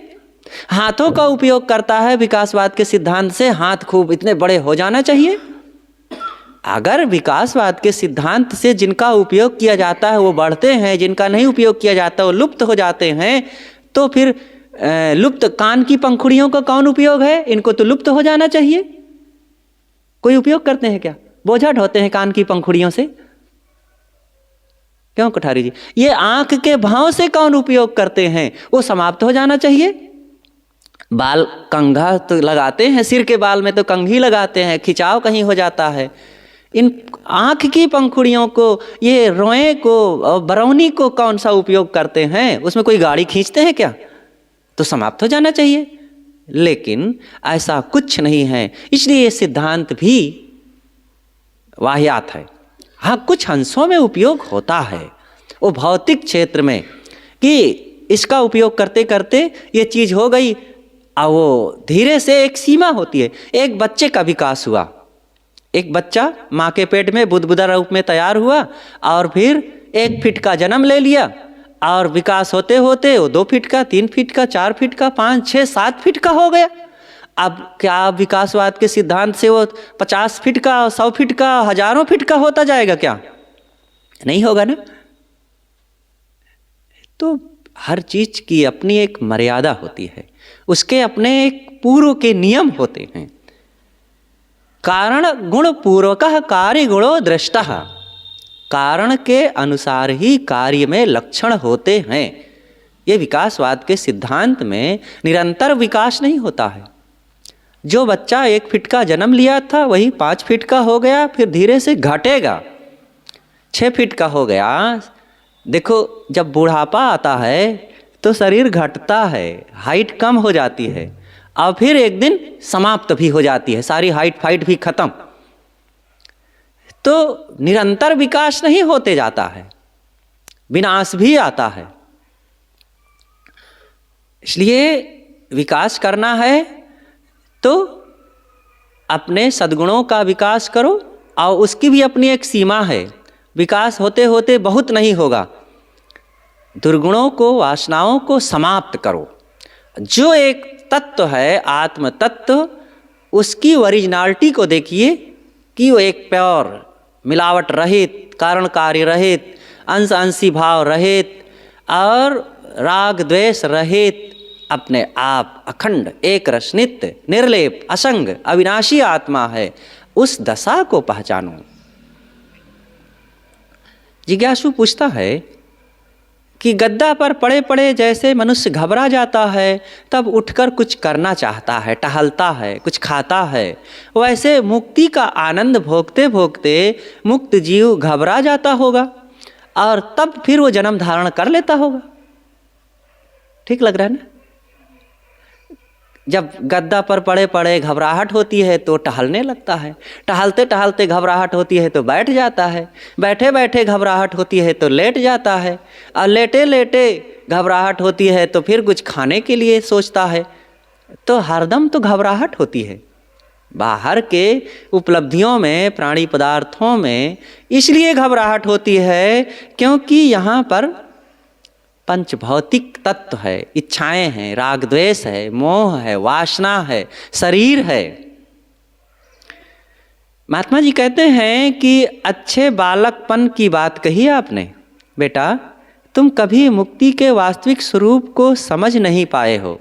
हाथों का उपयोग करता है, विकासवाद के सिद्धांत से हाथ खूब इतने बड़े हो जाना चाहिए। अगर विकासवाद के सिद्धांत से जिनका उपयोग किया जाता है वो बढ़ते हैं, जिनका नहीं उपयोग किया जाता वो लुप्त हो जाते हैं, तो फिर लुप्त कान की पंखुड़ियों का कौन उपयोग है? इनको तो लुप्त हो जाना चाहिए। कोई उपयोग करते हैं क्या? बोझा ढोते हैं कान की पंखुड़ियों से, क्यों कोठारी जी? ये आंख के भाव से कौन उपयोग करते हैं? वो समाप्त हो जाना चाहिए। बाल कंघा तो लगाते हैं, सिर के बाल में तो कंघी लगाते हैं, खिंचाव कहीं हो जाता है। इन आँख की पंखुड़ियों को, ये रोए को और बरौनी को कौन सा उपयोग करते हैं? उसमें कोई गाड़ी खींचते हैं क्या? तो समाप्त हो जाना चाहिए। लेकिन ऐसा कुछ नहीं है, इसलिए ये सिद्धांत भी वाहियात है। हाँ, कुछ अंशों में उपयोग होता है, वो भौतिक क्षेत्र में, कि इसका उपयोग करते करते ये चीज़ हो गई, और वो धीरे से एक सीमा होती है। एक बच्चे का विकास हुआ, एक बच्चा माँ के पेट में बुदबुदा रूप में तैयार हुआ, और फिर 1 फीट का जन्म ले लिया, और विकास होते होते वो 2 फीट का, 3 फीट का, 4 फीट का, 5, 6, 7 फीट का हो गया। अब क्या विकासवाद के सिद्धांत से वो 50 फीट का, 100 फीट का, हजारों फीट का होता जाएगा क्या? नहीं होगा ना। तो हर चीज की अपनी एक मर्यादा होती है, उसके अपने एक पूर्व के नियम होते हैं। कारण गुण पूर्वकः कार्य गुणो दृष्टः, कारण के अनुसार ही कार्य में लक्षण होते हैं। ये विकासवाद के सिद्धांत में निरंतर विकास नहीं होता है। जो बच्चा 1 फीट का जन्म लिया था वही 5 फीट का हो गया, फिर धीरे से घटेगा, 6 फीट का हो गया। देखो, जब बुढ़ापा आता है तो शरीर घटता है, हाइट कम हो जाती है, और फिर एक दिन समाप्त भी हो जाती है, सारी हाइट फाइट भी खत्म। तो निरंतर विकास नहीं होते जाता है, विनाश भी आता है। इसलिए विकास करना है तो अपने सद्गुणों का विकास करो, और उसकी भी अपनी एक सीमा है। विकास होते होते बहुत नहीं होगा, दुर्गुणों को, वासनाओं को समाप्त करो। जो एक तत्व है आत्म तत्व, उसकी ओरिजिनलिटी को देखिए कि वो एक प्योर, मिलावट रहित, कारण कार्य रहित, अंश अंशी भाव रहित और राग द्वेष रहित, अपने आप अखंड एक रस नित्य निर्लेप असंग अविनाशी आत्मा है। उस दशा को पहचानो। जिज्ञासु पूछता है कि गद्दा पर पड़े पड़े जैसे मनुष्य घबरा जाता है, तब उठकर कुछ करना चाहता है, टहलता है, कुछ खाता है, वैसे मुक्ति का आनंद भोगते भोगते मुक्त जीव घबरा जाता होगा, और तब फिर वो जन्म धारण कर लेता होगा। ठीक लग रहा है ना? जब गद्दा पर पड़े पड़े घबराहट होती है तो टहलने लगता है, टहलते टहलते घबराहट होती है तो बैठ जाता है, बैठे बैठे घबराहट होती है तो लेट जाता है, और लेटे लेटे घबराहट होती है तो फिर कुछ खाने के लिए सोचता है। तो हरदम तो घबराहट होती है बाहर के उपलब्धियों में, प्राणी पदार्थों में। इसलिए घबराहट होती है क्योंकि यहाँ पर पंच भौतिक तत्व है, इच्छाएं हैं, राग द्वेष है, मोह है, वासना है, शरीर है। महात्मा जी कहते हैं कि अच्छे बालकपन की बात कही आपने। बेटा, तुम कभी मुक्ति के वास्तविक स्वरूप को समझ नहीं पाए हो।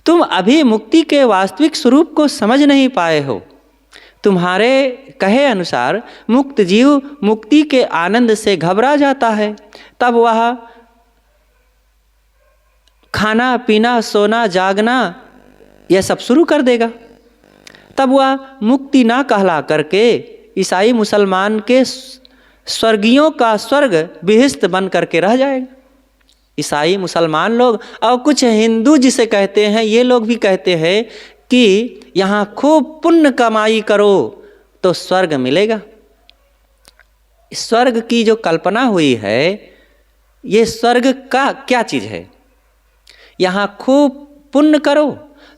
तुम अभी मुक्ति के वास्तविक स्वरूप को समझ नहीं पाए हो। तुम्हारे कहे अनुसार मुक्त जीव मुक्ति के आनंद से घबरा जाता है, तब वह खाना पीना सोना जागना यह सब शुरू कर देगा। तब वह मुक्ति ना कहला करके ईसाई मुसलमान के स्वर्गियों का स्वर्ग बिहिस्त बन करके रह जाएगा। ईसाई मुसलमान लोग और कुछ हिंदू जिसे कहते हैं, ये लोग भी कहते हैं कि यहाँ खूब पुण्य कमाई करो तो स्वर्ग मिलेगा। स्वर्ग की जो कल्पना हुई है, ये स्वर्ग का क्या चीज़ है? यहाँ खूब पुण्य करो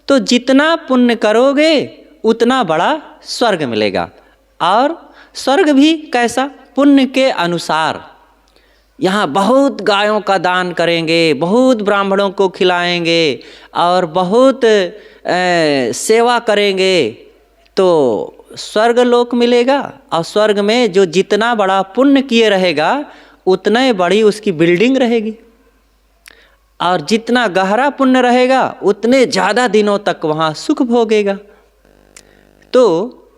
तो जितना पुण्य करोगे उतना बड़ा स्वर्ग मिलेगा। और स्वर्ग भी कैसा? पुण्य के अनुसार। यहाँ बहुत गायों का दान करेंगे, बहुत ब्राह्मणों को खिलाएंगे और बहुत सेवा करेंगे तो स्वर्ग लोक मिलेगा। और स्वर्ग में जो जितना बड़ा पुण्य किए रहेगा उतने बड़ी उसकी बिल्डिंग रहेगी, और जितना गहरा पुण्य रहेगा उतने ज़्यादा दिनों तक वहाँ सुख भोगेगा। तो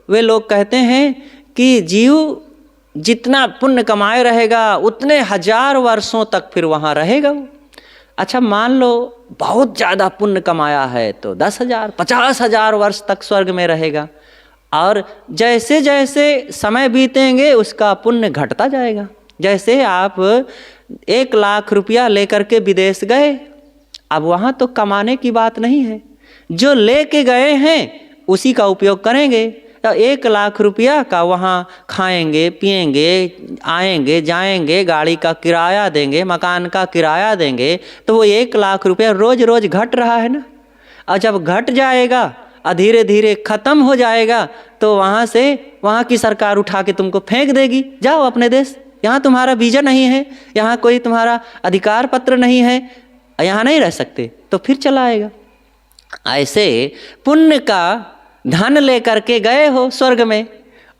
वे लोग कहते हैं कि जीव जितना पुण्य कमाए रहेगा उतने 1000 वर्षों तक फिर वहाँ रहेगा वो। अच्छा, मान लो बहुत ज़्यादा पुण्य कमाया है तो 10,000 50,000 वर्ष तक स्वर्ग में रहेगा, और जैसे जैसे समय बीतेंगे उसका पुण्य घटता जाएगा। जैसे आप 1 लाख रुपया लेकर के विदेश गए, अब वहाँ तो कमाने की बात नहीं है, जो लेके गए हैं उसी का उपयोग करेंगे। तो 1 लाख रुपया का वहाँ खाएंगे पिएंगे आएंगे जाएंगे, गाड़ी का किराया देंगे, मकान का किराया देंगे, तो वो 1 लाख रुपया रोज़ रोज़ घट रहा है ना। और जब घट जाएगा और धीरे धीरे ख़त्म हो जाएगा तो वहाँ से वहाँ की सरकार उठा के तुमको फेंक देगी, जाओ अपने देश, यहाँ तुम्हारा वीज़ा नहीं है, यहाँ कोई तुम्हारा अधिकार पत्र नहीं है, यहाँ नहीं रह सकते, तो फिर चला आएगा। ऐसे पुण्य का धन लेकर के गए हो स्वर्ग में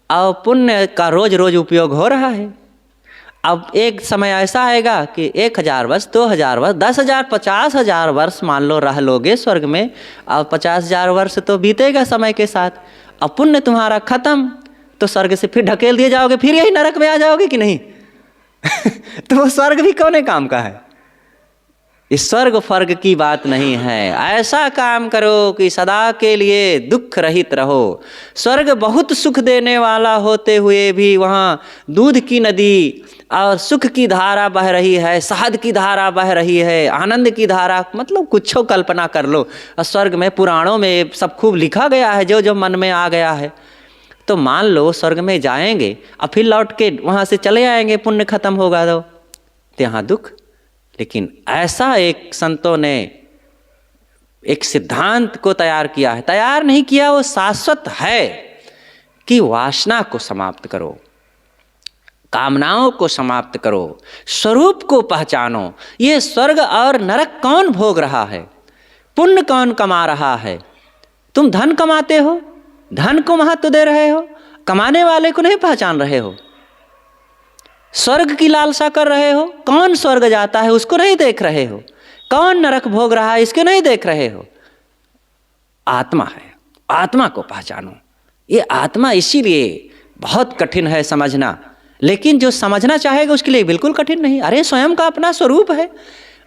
और पुण्य का रोज रोज उपयोग हो रहा है। अब एक समय ऐसा आएगा कि 1000 वर्ष 2000 वर्ष 10,000 50,000 वर्ष मान लो रह लोगे स्वर्ग में, और 50,000 वर्ष तो बीतेगा समय के साथ। अब पुण्य तुम्हारा खत्म तो स्वर्ग से फिर ढकेल दिए जाओगे, फिर यही नरक में आ जाओगे कि नहीं? तो वो स्वर्ग भी कौने काम का है? इस स्वर्ग फर्ग की बात नहीं है। ऐसा काम करो कि सदा के लिए दुख रहित रहो। स्वर्ग बहुत सुख देने वाला होते हुए भी वहाँ दूध की नदी और सुख की धारा बह रही है, शहद की धारा बह रही है, आनंद की धारा, मतलब कुछ कल्पना कर लो। और स्वर्ग में पुराणों में सब खूब लिखा गया है, जो जो मन में आ गया है। तो मान लो स्वर्ग में जाएंगे और फिर लौट के वहाँ से चले आएंगे, पुण्य खत्म होगा तो यहाँ दुख। लेकिन ऐसा एक संतों ने एक सिद्धांत को तैयार किया है, तैयार नहीं किया, वो शाश्वत है कि वासना को समाप्त करो, कामनाओं को समाप्त करो, स्वरूप को पहचानो। ये स्वर्ग और नरक कौन भोग रहा है? पुण्य कौन कमा रहा है? तुम धन कमाते हो, धन को महत्व दे रहे हो, कमाने वाले को नहीं पहचान रहे हो। स्वर्ग की लालसा कर रहे हो, कौन स्वर्ग जाता है उसको नहीं देख रहे हो, कौन नरक भोग रहा है इसके नहीं देख रहे हो। आत्मा है, आत्मा को पहचानो। ये आत्मा इसीलिए बहुत कठिन है समझना, लेकिन जो समझना चाहेगा उसके लिए बिल्कुल कठिन नहीं। अरे स्वयं का अपना स्वरूप है।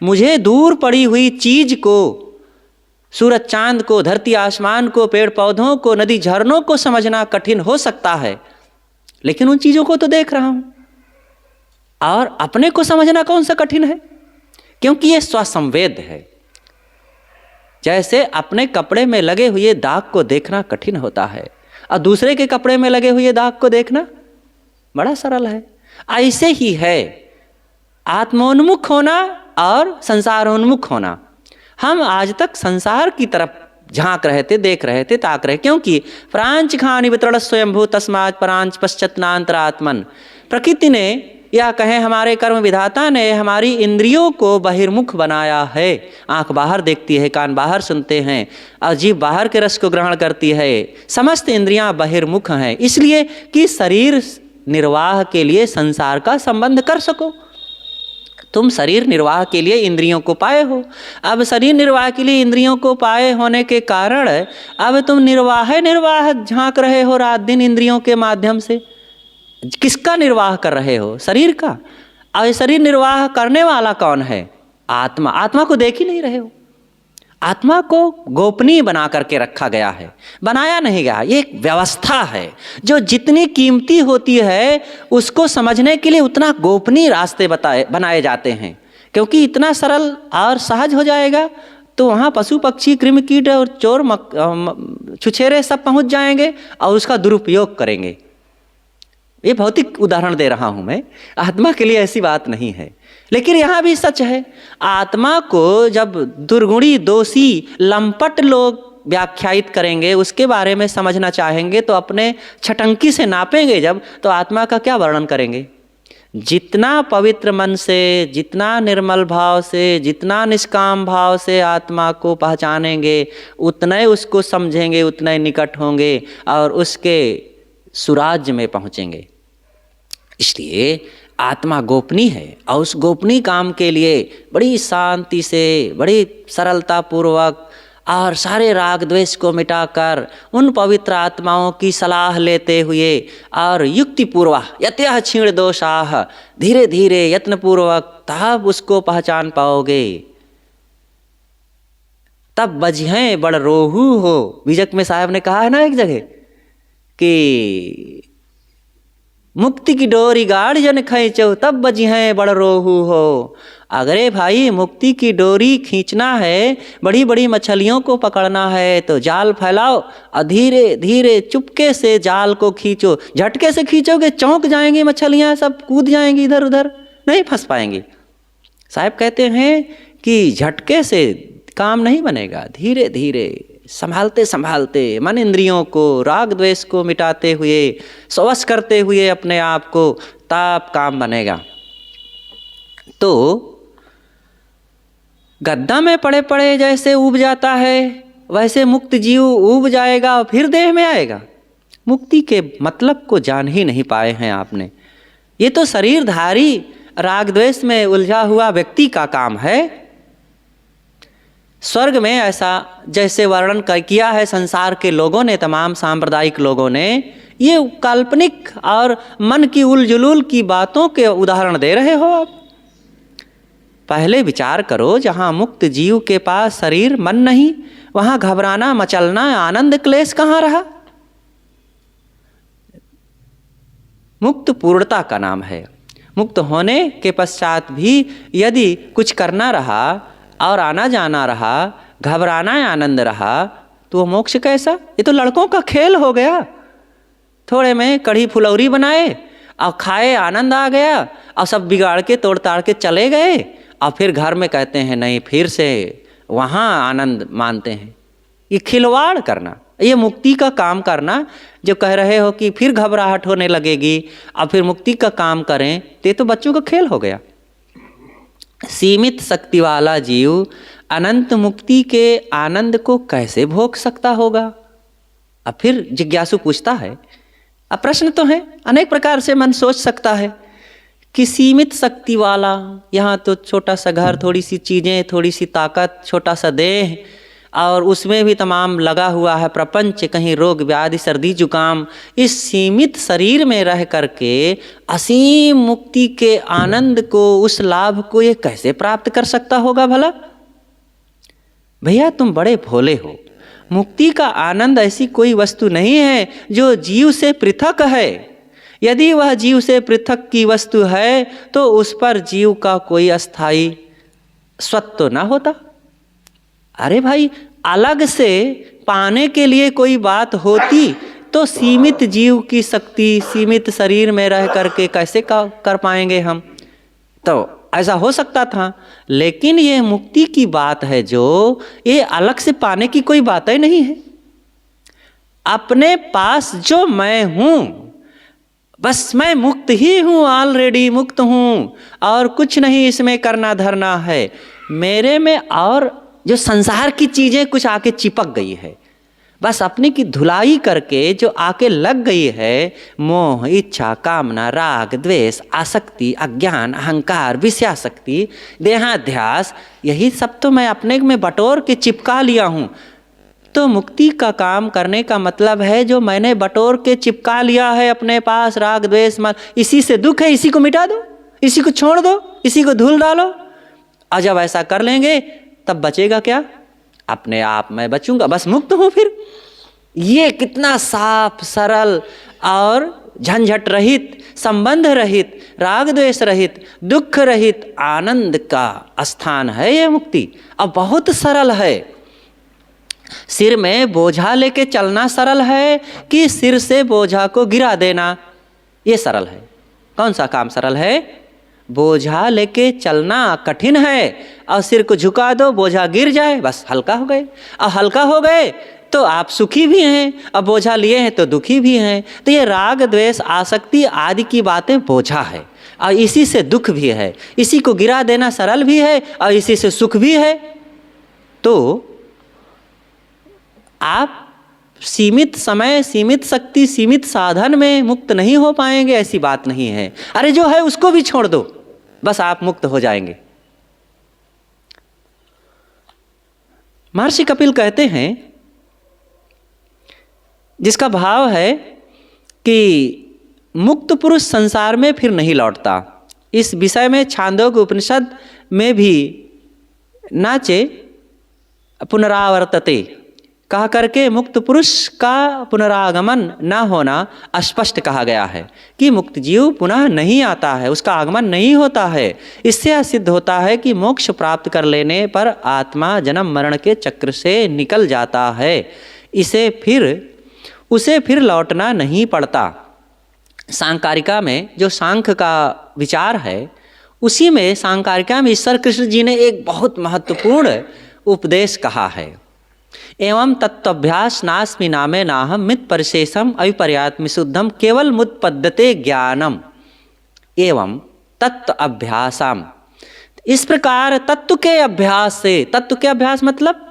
मुझे दूर पड़ी हुई चीज को, सूरज चांद को, धरती आसमान को, पेड़ पौधों को, नदी झरनों को समझना कठिन हो सकता है, लेकिन उन चीजों को तो देख रहा हूं। और अपने को समझना कौन सा कठिन है? क्योंकि ये स्वसंवेद है। जैसे अपने कपड़े में लगे हुए दाग को देखना कठिन होता है और दूसरे के कपड़े में लगे हुए दाग को देखना बड़ा सरल है। ऐसे ही है आत्मोन्मुख होना और संसारोन्मुख होना। हम आज तक संसार की तरफ झांक रहे थे, देख रहे थे, ताक रहे, क्योंकि प्रांच खानी वितरण स्वयंभू तस्मात् परांच पश्चत्नांतरात्मन। प्रकृति ने या कहें हमारे कर्म विधाता ने हमारी इंद्रियों को बहिर्मुख बनाया है। आंख बाहर देखती है, कान बाहर सुनते हैं और जीभ बाहर के रस को ग्रहण करती है। समस्त इंद्रियां बहिर्मुख हैं, इसलिए कि शरीर निर्वाह के लिए संसार का संबंध कर सको। तुम शरीर निर्वाह के लिए इंद्रियों को पाए हो। अब शरीर निर्वाह के लिए इंद्रियों को पाए होने के कारण अब तुम निर्वाह झांक रहे हो रात दिन इंद्रियों के माध्यम से। किसका निर्वाह कर रहे हो? शरीर का। और शरीर निर्वाह करने वाला कौन है? आत्मा। आत्मा को देख ही नहीं रहे हो। आत्मा को गोपनीय बना करके रखा गया है, बनाया नहीं गया। ये एक व्यवस्था है जो जितनी कीमती होती है उसको समझने के लिए उतना गोपनीय रास्ते बनाए जाते हैं, क्योंकि इतना सरल और सहज हो जाएगा तो वहाँ पशु पक्षी कृमि कीट और चोर छुछेरे सब पहुँच जाएंगे और उसका दुरुपयोग करेंगे। ये भौतिक उदाहरण दे रहा हूँ मैं, आत्मा के लिए ऐसी बात नहीं है। लेकिन यहाँ भी सच है, आत्मा को जब दुर्गुणी दोषी लंपट लोग व्याख्यायित करेंगे, उसके बारे में समझना चाहेंगे तो अपने छटंकी से नापेंगे जब, तो आत्मा का क्या वर्णन करेंगे? जितना पवित्र मन से, जितना निर्मल भाव से, जितना निष्काम भाव से आत्मा को पहचानेंगे, उतना ही उसको समझेंगे, उतना ही निकट होंगे और उसके सुराज्य में पहुँचेंगे। इसलिए आत्मा गोपनीय है और उस गोपनीय काम के लिए बड़ी शांति से, बड़ी सरलता पूर्वक और सारे राग द्वेष को मिटाकर उन पवित्र आत्माओं की सलाह लेते हुए और युक्ति पूर्वक यतः क्षीण दोषाः, धीरे धीरे यत्न पूर्वक तब उसको पहचान पाओगे। तब बजिहें बड़ रोहू हो। बीजक में साहब ने कहा है ना एक जगह कि मुक्ति की डोरी गाड़ जन खींचो तब बजिहें बड़ रोहू हो। अगरे भाई मुक्ति की डोरी खींचना है, बड़ी बड़ी मछलियों को पकड़ना है तो जाल फैलाओ और धीरे धीरे चुपके से जाल को खींचो। झटके से खींचोगे चौंक जाएंगी मछलियाँ, सब कूद जाएंगी इधर उधर, नहीं फंस पाएंगी। साहब कहते हैं कि झटके से काम नहीं बनेगा, धीरे धीरे संभालते संभालते मन इंद्रियों को, राग द्वेष को मिटाते हुए, स्वश करते हुए अपने आप को, तब काम बनेगा। तो गद्दा में पड़े पड़े जैसे ऊब जाता है वैसे मुक्त जीव ऊब जाएगा और फिर देह में आएगा। मुक्ति के मतलब को जान ही नहीं पाए हैं आपने। ये तो शरीरधारी राग द्वेष में उलझा हुआ व्यक्ति का काम है। स्वर्ग में ऐसा जैसे वर्णन किया है संसार के लोगों ने, तमाम सांप्रदायिक लोगों ने, ये काल्पनिक और मन की उलझुल की बातों के उदाहरण दे रहे हो आप। पहले विचार करो, जहाँ मुक्त जीव के पास शरीर मन नहीं, वहाँ घबराना, मचलना, आनंद क्लेश कहाँ रहा? मुक्त पूर्णता का नाम है। मुक्त होने के पश्चात भी यदि कुछ करना रहा और आना जाना रहा, घबराना आनंद रहा, तो वो मोक्ष कैसा? ये तो लड़कों का खेल हो गया। थोड़े में कढ़ी फुलौरी बनाए और खाए, आनंद आ गया और सब बिगाड़ के तोड़ ताड़ के चले गए और फिर घर में कहते हैं नहीं, फिर से वहाँ आनंद मानते हैं। ये खिलवाड़ करना, ये मुक्ति का काम करना जो कह रहे हो कि फिर घबराहट होने लगेगी और फिर मुक्ति का काम करें, ये तो बच्चों का खेल हो गया। सीमित शक्ति वाला जीव अनंत मुक्ति के आनंद को कैसे भोग सकता होगा? अब फिर जिज्ञासु पूछता है। अब प्रश्न तो है, अनेक प्रकार से मन सोच सकता है कि सीमित शक्ति वाला, यहाँ तो छोटा सा घर, थोड़ी सी चीज़ें, थोड़ी सी ताकत, छोटा सा देह और उसमें भी तमाम लगा हुआ है प्रपंच, कहीं रोग व्याधि सर्दी जुकाम। इस सीमित शरीर में रह करके असीम मुक्ति के आनंद को, उस लाभ को ये कैसे प्राप्त कर सकता होगा भला? भैया तुम बड़े भोले हो। मुक्ति का आनंद ऐसी कोई वस्तु नहीं है जो जीव से पृथक है। यदि वह जीव से पृथक की वस्तु है तो उस पर जीव का कोई अस्थाई स्वत्व तो ना होता। अरे भाई, अलग से पाने के लिए कोई बात होती तो सीमित जीव की शक्ति सीमित शरीर में रह करके कैसे कर पाएंगे हम? तो ऐसा हो सकता था, लेकिन ये मुक्ति की बात है जो ये अलग से पाने की कोई बात ही नहीं है। अपने पास जो मैं हूँ, बस मैं मुक्त ही हूँ, ऑलरेडी मुक्त हूँ और कुछ नहीं इसमें करना धरना है। मेरे में और जो संसार की चीज़ें कुछ आके चिपक गई है, बस अपने की धुलाई करके जो आके लग गई है, मोह, इच्छा, कामना, राग, द्वेष, आसक्ति, अज्ञान, अहंकार, विषयासक्ति, देहाध्यास, यही सब तो मैं अपने में बटोर के चिपका लिया हूँ। तो मुक्ति का काम करने का मतलब है जो मैंने बटोर के चिपका लिया है अपने पास, राग, द्वेष, मान, इसी से दुख है, इसी को मिटा दो, इसी को छोड़ दो, इसी को धुल डालो। और जब ऐसा कर लेंगे तब बचेगा क्या? अपने आप मैं बचूंगा, बस मुक्त हूं फिर। ये कितना साफ, सरल और झंझट रहित, संबंध रहित, राग द्वेष रहित, दुख रहित, आनंद का स्थान है ये मुक्ति। अब बहुत सरल है। सिर में बोझा लेके चलना सरल है कि सिर से बोझा को गिरा देना, ये सरल है? कौन सा काम सरल है? बोझा लेके चलना कठिन है, और सिर को झुका दो, बोझा गिर जाए, बस हल्का हो गए। और हल्का हो गए तो आप सुखी भी हैं, और बोझा लिए हैं तो दुखी भी हैं। तो ये राग, द्वेष, आसक्ति आदि की बातें बोझा है, और इसी से दुख भी है। इसी को गिरा देना सरल भी है, और इसी से सुख भी है। तो आप सीमित समय, सीमित शक्ति, सीमित साधन में मुक्त नहीं हो पाएंगे, ऐसी बात नहीं है। अरे जो है उसको भी छोड़ दो, बस आप मुक्त हो जाएंगे। महर्षि कपिल कहते हैं, जिसका भाव है कि मुक्त पुरुष संसार में फिर नहीं लौटता। इस विषय में छांदोग्य उपनिषद में भी नाचे पुनरावर्तते कहा करके मुक्त पुरुष का पुनरागमन न होना अस्पष्ट कहा गया है कि मुक्त जीव पुनः नहीं आता है, उसका आगमन नहीं होता है। इससे यह सिद्ध होता है कि मोक्ष प्राप्त कर लेने पर आत्मा जन्म मरण के चक्र से निकल जाता है, उसे फिर लौटना नहीं पड़ता। सांकारिका में जो सांख्य का विचार है, उसी में सांकारिका में ईश्वर कृष्ण जी ने एक बहुत महत्वपूर्ण उपदेश कहा है। एवं तत्त्वाभ्यास नास्मि नामे नाहम मित परिशेषम अविपर्यात्म शुद्धम केवल मुत्पद्यते ज्ञानम एवं तत्व अभ्यासम। इस प्रकार तत्व के अभ्यास से, तत्व के अभ्यास मतलब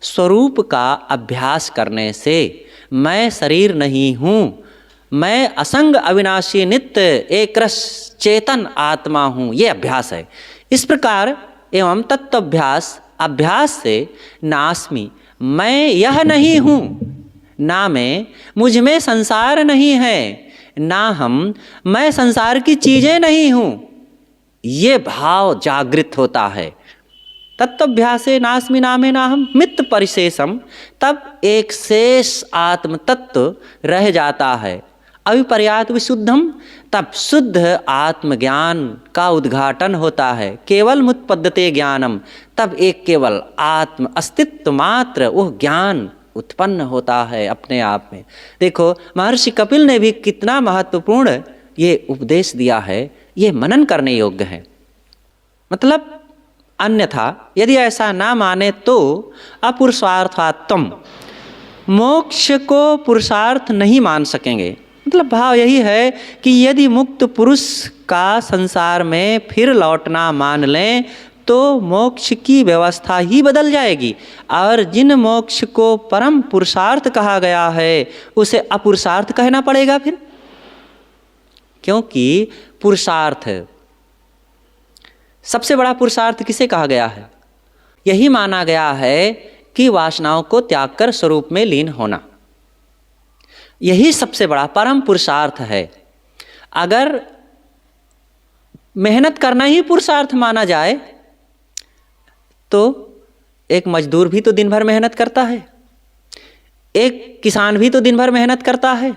स्वरूप का अभ्यास करने से, मैं शरीर नहीं हूँ, मैं असंग अविनाशी नित्य एक रस चेतन आत्मा हूँ, ये अभ्यास है। इस प्रकार एवं तत्वाभ्यास, अभ्यास से नास्मि, मैं यह नहीं हूँ, ना मैं, मुझ में संसार नहीं है, ना हम, मैं संसार की चीज़ें नहीं हूँ, ये भाव जागृत होता है। तत्वाभ्यासे नास्मि नामे नाहम मित परिशेषम, तब एक शेष आत्म तत्व रह जाता है। अविपर्यात विशुद्धम, तब शुद्ध आत्मज्ञान का उद्घाटन होता है। केवल मुत्पद्यते ज्ञानम, तब एक केवल आत्म अस्तित्व मात्र वह ज्ञान उत्पन्न होता है अपने आप में। देखो महर्षि कपिल ने भी कितना महत्वपूर्ण ये उपदेश दिया है, ये मनन करने योग्य है। मतलब अन्यथा यदि ऐसा ना माने तो अपुरुषार्थात्म, मोक्ष को पुरुषार्थ नहीं मान सकेंगे। मतलब भाव यही है कि यदि मुक्त पुरुष का संसार में फिर लौटना मान लें तो मोक्ष की व्यवस्था ही बदल जाएगी, और जिन मोक्ष को परम पुरुषार्थ कहा गया है उसे अपुरुषार्थ कहना पड़ेगा फिर। क्योंकि पुरुषार्थ, सबसे बड़ा पुरुषार्थ किसे कहा गया है? यही माना गया है कि वासनाओं को त्याग कर स्वरूप में लीन होना, यही सबसे बड़ा परम पुरुषार्थ है। अगर मेहनत करना ही पुरुषार्थ माना जाए तो एक मजदूर भी तो दिन भर मेहनत करता है, एक किसान भी तो दिन भर मेहनत करता है,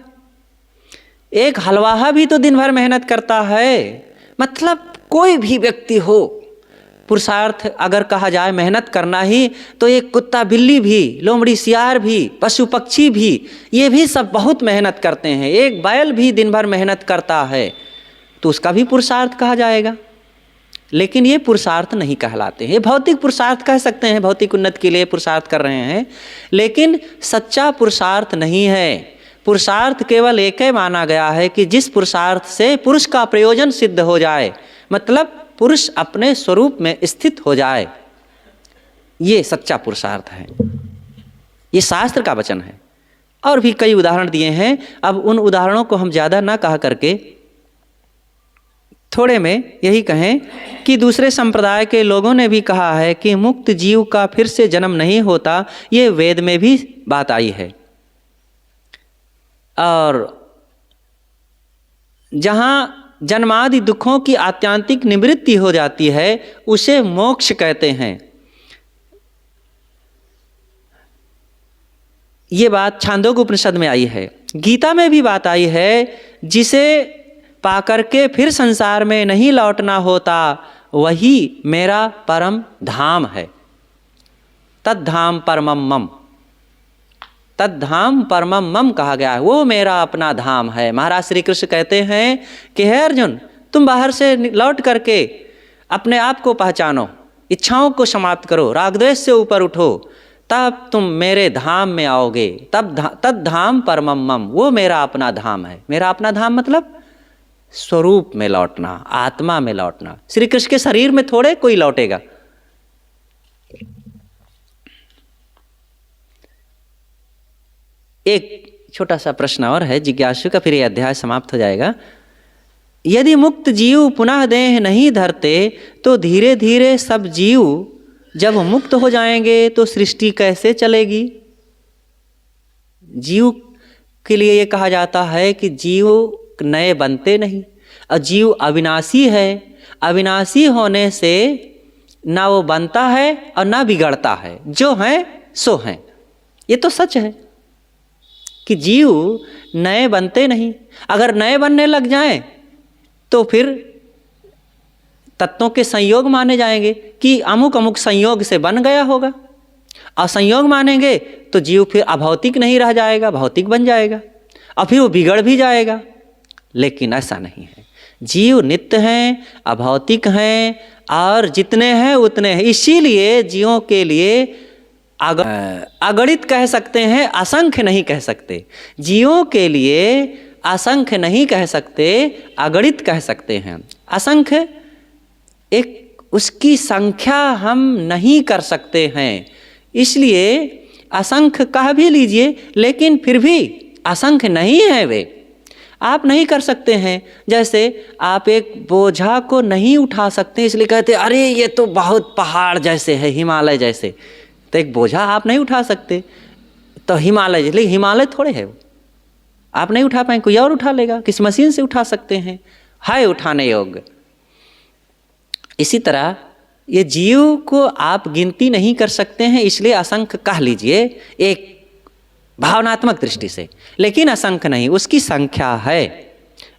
एक हलवाहा भी तो दिन भर मेहनत करता है। मतलब कोई भी व्यक्ति हो, पुरुषार्थ अगर कहा जाए मेहनत करना ही, तो एक कुत्ता बिल्ली भी, लोमड़ी सियार भी, पशु पक्षी भी, ये भी सब बहुत मेहनत करते हैं। एक बैल भी दिन भर मेहनत करता है तो उसका भी पुरुषार्थ कहा जाएगा। लेकिन ये पुरुषार्थ नहीं कहलाते हैं। भौतिक पुरुषार्थ कह सकते हैं, भौतिक उन्नति के लिए पुरुषार्थ कर रहे हैं, लेकिन सच्चा पुरुषार्थ नहीं है। पुरुषार्थ केवल एक ही माना गया है कि जिस पुरुषार्थ से पुरुष का प्रयोजन सिद्ध हो जाए, मतलब पुरुष अपने स्वरूप में स्थित हो जाए, ये सच्चा पुरुषार्थ है। ये शास्त्र का वचन है। और भी कई उदाहरण दिए हैं। अब उन उदाहरणों को हम ज़्यादा ना कहा करके थोड़े में यही कहें कि दूसरे संप्रदाय के लोगों ने भी कहा है कि मुक्त जीव का फिर से जन्म नहीं होता, ये वेद में भी बात आई है। और जहाँ जन्मादि दुखों की आत्यांतिक निवृत्ति हो जाती है उसे मोक्ष कहते हैं। ये बात छांदोग्य उपनिषद में आई है, गीता में भी बात आई है, जिसे पाकर के फिर संसार में नहीं लौटना होता वही मेरा परम धाम है। तद्धाम परमम मम, तद्धाम परमम मम कहा गया है, वो मेरा अपना धाम है। महाराज श्री कृष्ण कहते हैं कि हे अर्जुन, तुम बाहर से लौट करके अपने आप को पहचानो, इच्छाओं को समाप्त करो, राग द्वेष से ऊपर उठो, तब तुम मेरे धाम में आओगे। तद्धाम परमम मम, वो मेरा अपना धाम है। मेरा अपना धाम मतलब स्वरूप में लौटना, आत्मा में लौटना। श्री कृष्ण के शरीर में थोड़े कोई लौटेगा। एक छोटा सा प्रश्न और है जिज्ञासु का, फिर यह अध्याय समाप्त हो जाएगा। यदि मुक्त जीव पुनः देह नहीं धरते तो धीरे धीरे सब जीव जब मुक्त हो जाएंगे तो सृष्टि कैसे चलेगी? जीव के लिए ये कहा जाता है कि जीव नए बनते नहीं, और जीव अविनाशी है। अविनाशी होने से ना वो बनता है और ना बिगड़ता है, जो है सो है। ये तो सच है कि जीव नए बनते नहीं। अगर नए बनने लग जाएं तो फिर तत्वों के संयोग माने जाएंगे कि अमुक अमुक संयोग से बन गया होगा, और संयोग मानेंगे तो जीव फिर अभौतिक नहीं रह जाएगा, भौतिक बन जाएगा, और फिर वो बिगड़ भी जाएगा। लेकिन ऐसा नहीं है, जीव नित्य हैं, अभौतिक हैं, और जितने हैं उतने हैं। इसीलिए जीवों के लिए अगणित कह सकते हैं, असंख्य नहीं कह सकते। जीवों के लिए असंख्य नहीं कह सकते, अगणित कह सकते हैं। असंख्य एक उसकी संख्या हम नहीं कर सकते हैं, इसलिए असंख्य कह भी लीजिए, लेकिन फिर भी असंख्य नहीं है वे, आप नहीं कर सकते हैं। जैसे आप एक बोझा को नहीं उठा सकते, इसलिए कहते अरे ये तो बहुत पहाड़ जैसे है, हिमालय जैसे। तो एक बोझा आप नहीं उठा सकते, तो हिमालय, लेकिन हिमालय थोड़े है वो, आप नहीं उठा पाएंगे, कोई और उठा लेगा। किस मशीन से उठा सकते हैं, है उठाने योग्य। इसी तरह ये जीव को आप गिनती नहीं कर सकते हैं, इसलिए असंख्य कह लीजिए एक भावनात्मक दृष्टि से, लेकिन असंख्य नहीं, उसकी संख्या है,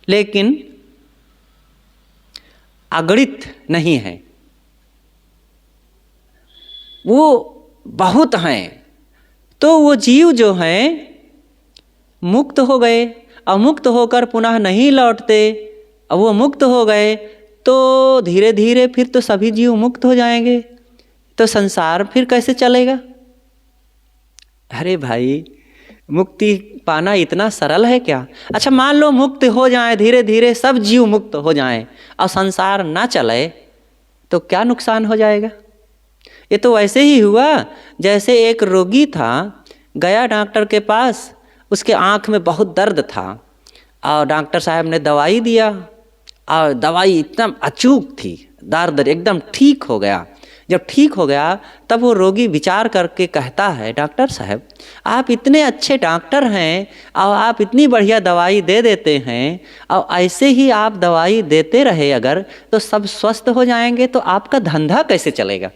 लेकिन अगणित नहीं है। वो बहुत हैं। तो वो जीव जो हैं मुक्त हो गए, और मुक्त होकर पुनः नहीं लौटते, और वो मुक्त हो गए तो धीरे धीरे फिर तो सभी जीव मुक्त हो जाएंगे, तो संसार फिर कैसे चलेगा? अरे भाई, मुक्ति पाना इतना सरल है क्या? अच्छा मान लो मुक्त हो जाए, धीरे धीरे सब जीव मुक्त हो जाएं और संसार ना चले, तो क्या नुकसान हो जाएगा? ये तो वैसे ही हुआ जैसे एक रोगी था, गया डॉक्टर के पास, उसके आँख में बहुत दर्द था, और डॉक्टर साहब ने दवाई दिया, और दवाई एकदम अचूक थी, दर्द एकदम ठीक हो गया। जब ठीक हो गया तब वो रोगी विचार करके कहता है, डॉक्टर साहब आप इतने अच्छे डॉक्टर हैं और आप इतनी बढ़िया दवाई दे देते हैं, और ऐसे ही आप दवाई देते रहे अगर, तो सब स्वस्थ हो जाएंगे, तो आपका धंधा कैसे चलेगा?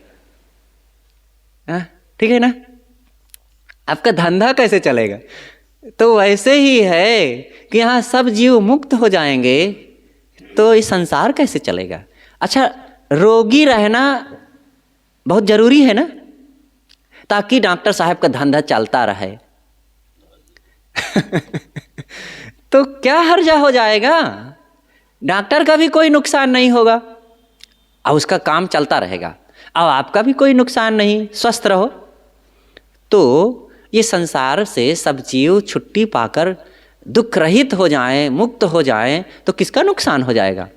ठीक है ना, आपका धंधा कैसे चलेगा? तो वैसे ही है कि यहाँ सब जीव मुक्त हो जाएंगे तो ये संसार कैसे चलेगा? अच्छा, रोगी रहना बहुत जरूरी है ना, ताकि डॉक्टर साहब का धंधा चलता रहे। तो क्या हर्जा हो जाएगा? डॉक्टर का भी कोई नुकसान नहीं होगा और उसका काम चलता रहेगा, और आपका भी कोई नुकसान नहीं, स्वस्थ रहो। तो ये संसार से सब जीव छुट्टी पाकर दुख रहित हो जाएं, मुक्त हो जाएं, तो किसका नुकसान हो जाएगा?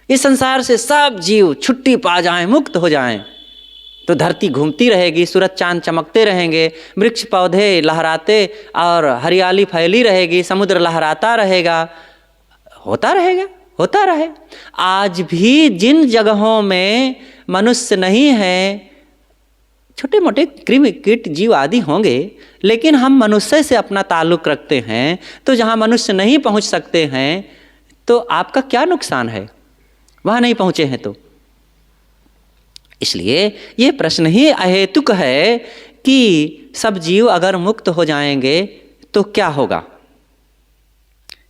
इस संसार से सब जीव छुट्टी पा जाएं, मुक्त हो जाएं, तो धरती घूमती रहेगी, सूरज चांद चमकते रहेंगे, वृक्ष पौधे लहराते और हरियाली फैली रहेगी, समुद्र लहराता रहेगा, होता रहेगा, होता रहे। आज भी जिन जगहों में मनुष्य नहीं है, छोटे मोटे कृमि कीट जीव आदि होंगे, लेकिन हम मनुष्य से अपना ताल्लुक़ रखते हैं, तो जहाँ मनुष्य नहीं पहुँच सकते हैं तो आपका क्या नुकसान है, वहाँ नहीं पहुँचे हैं तो। इसलिए ये प्रश्न ही अहेतुक है कि सब जीव अगर मुक्त हो जाएंगे तो क्या होगा,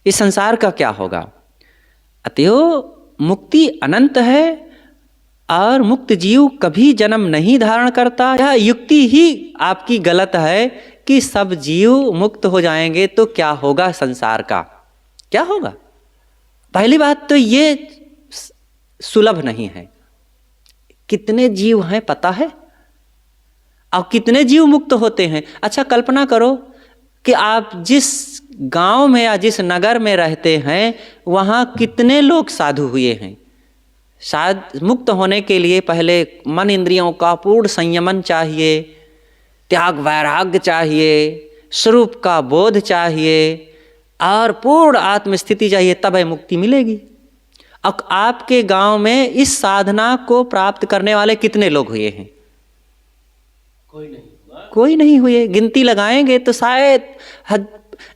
इस संसार का क्या होगा। अतएव मुक्ति अनंत है और मुक्त जीव कभी जन्म नहीं धारण करता। यह युक्ति ही आपकी गलत है कि सब जीव मुक्त हो जाएंगे तो क्या होगा, संसार का क्या होगा। पहली बात तो ये सुलभ नहीं है। कितने जीव हैं पता है, और कितने जीव मुक्त होते हैं। अच्छा कल्पना करो कि आप जिस गांव में या जिस नगर में रहते हैं वहाँ कितने लोग साधु हुए हैं। शायद मुक्त होने के लिए पहले मन इंद्रियों का पूर्ण संयमन चाहिए, त्याग वैराग्य चाहिए, स्वरूप का बोध चाहिए और पूर्ण आत्मस्थिति चाहिए, तब मुक्ति मिलेगी। अब आपके गांव में इस साधना को प्राप्त करने वाले कितने लोग हुए हैं? कोई नहीं हुए। गिनती लगाएंगे तो शायद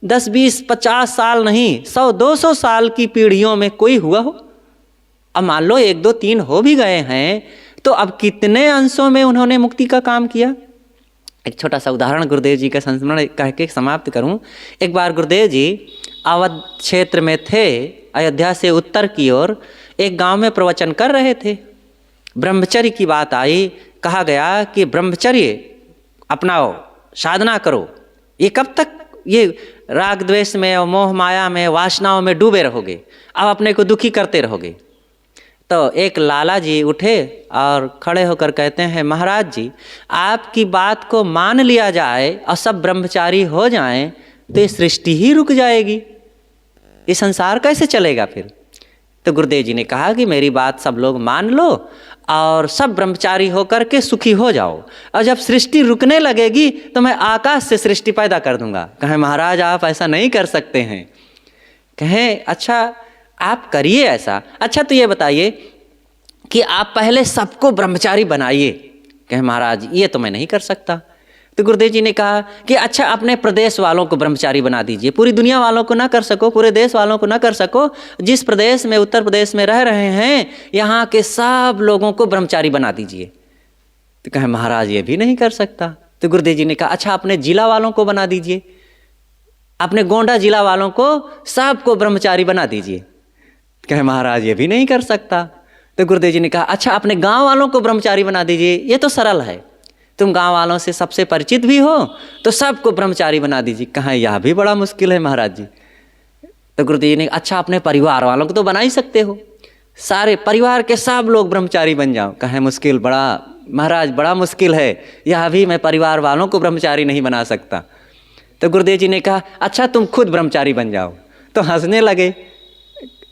10, 20, 50 साल नहीं, 100, 200 साल की पीढ़ियों में कोई हुआ हो। अब मान लो 1, 2, 3 हो भी गए हैं तो अब कितने अंशों में उन्होंने मुक्ति का काम किया। एक छोटा सा उदाहरण गुरुदेव जी का संस्मरण कह के समाप्त करूं। एक बार गुरुदेव जी अवध क्षेत्र में थे, अयोध्या से उत्तर की ओर एक गांव में प्रवचन कर रहे थे। ब्रह्मचर्य की बात आई, कहा गया कि ब्रह्मचर्य अपनाओ, साधना करो। ये कब तक ये राग द्वेष में और मोह माया में वासनाओं में डूबे रहोगे, अब अपने को दुखी करते रहोगे। तो एक लाला जी उठे और खड़े होकर कहते हैं, महाराज जी आपकी बात को मान लिया जाए और सब ब्रह्मचारी हो जाएं तो ये सृष्टि ही रुक जाएगी, ये संसार कैसे चलेगा फिर। तो गुरुदेव जी ने कहा कि मेरी बात सब लोग मान लो और सब ब्रह्मचारी होकर के सुखी हो जाओ, और जब सृष्टि रुकने लगेगी तो मैं आकाश से सृष्टि पैदा कर दूंगा। कहें महाराज आप ऐसा नहीं कर सकते हैं। कहें अच्छा आप करिए ऐसा। अच्छा तो ये बताइए कि आप पहले सबको ब्रह्मचारी बनाइए। कहें महाराज ये तो मैं नहीं कर सकता। तो गुरुदेव जी ने कहा कि अच्छा अपने प्रदेश वालों को ब्रह्मचारी बना दीजिए, पूरी दुनिया वालों को ना कर सको, पूरे देश वालों को ना कर सको, जिस प्रदेश में उत्तर प्रदेश में रह रहे हैं यहाँ के सब लोगों को ब्रह्मचारी बना दीजिए। तो कहें महाराज ये भी नहीं कर सकता। तो गुरुदेव जी ने कहा अच्छा अपने जिला वालों को बना दीजिए, अपने गोंडा जिला वालों को सबको ब्रह्मचारी बना दीजिए। कहे महाराज ये भी नहीं कर सकता। तो गुरुदेव जी ने कहा अच्छा अपने गांव वालों को ब्रह्मचारी बना दीजिए, ये तो सरल है, तुम गांव वालों से सबसे परिचित भी हो तो सबको ब्रह्मचारी बना दीजिए। कहा यह भी बड़ा मुश्किल है महाराज जी। तो गुरुदेव जी ने अच्छा अपने परिवार वालों को तो बना ही सकते हो, सारे परिवार के सब लोग ब्रह्मचारी बन जाओ। कहे मुश्किल, बड़ा महाराज बड़ा मुश्किल है, यह भी मैं परिवार वालों को ब्रह्मचारी नहीं बना सकता। तो गुरुदेव जी ने कहा अच्छा तुम खुद ब्रह्मचारी बन जाओ। तो हंसने लगे,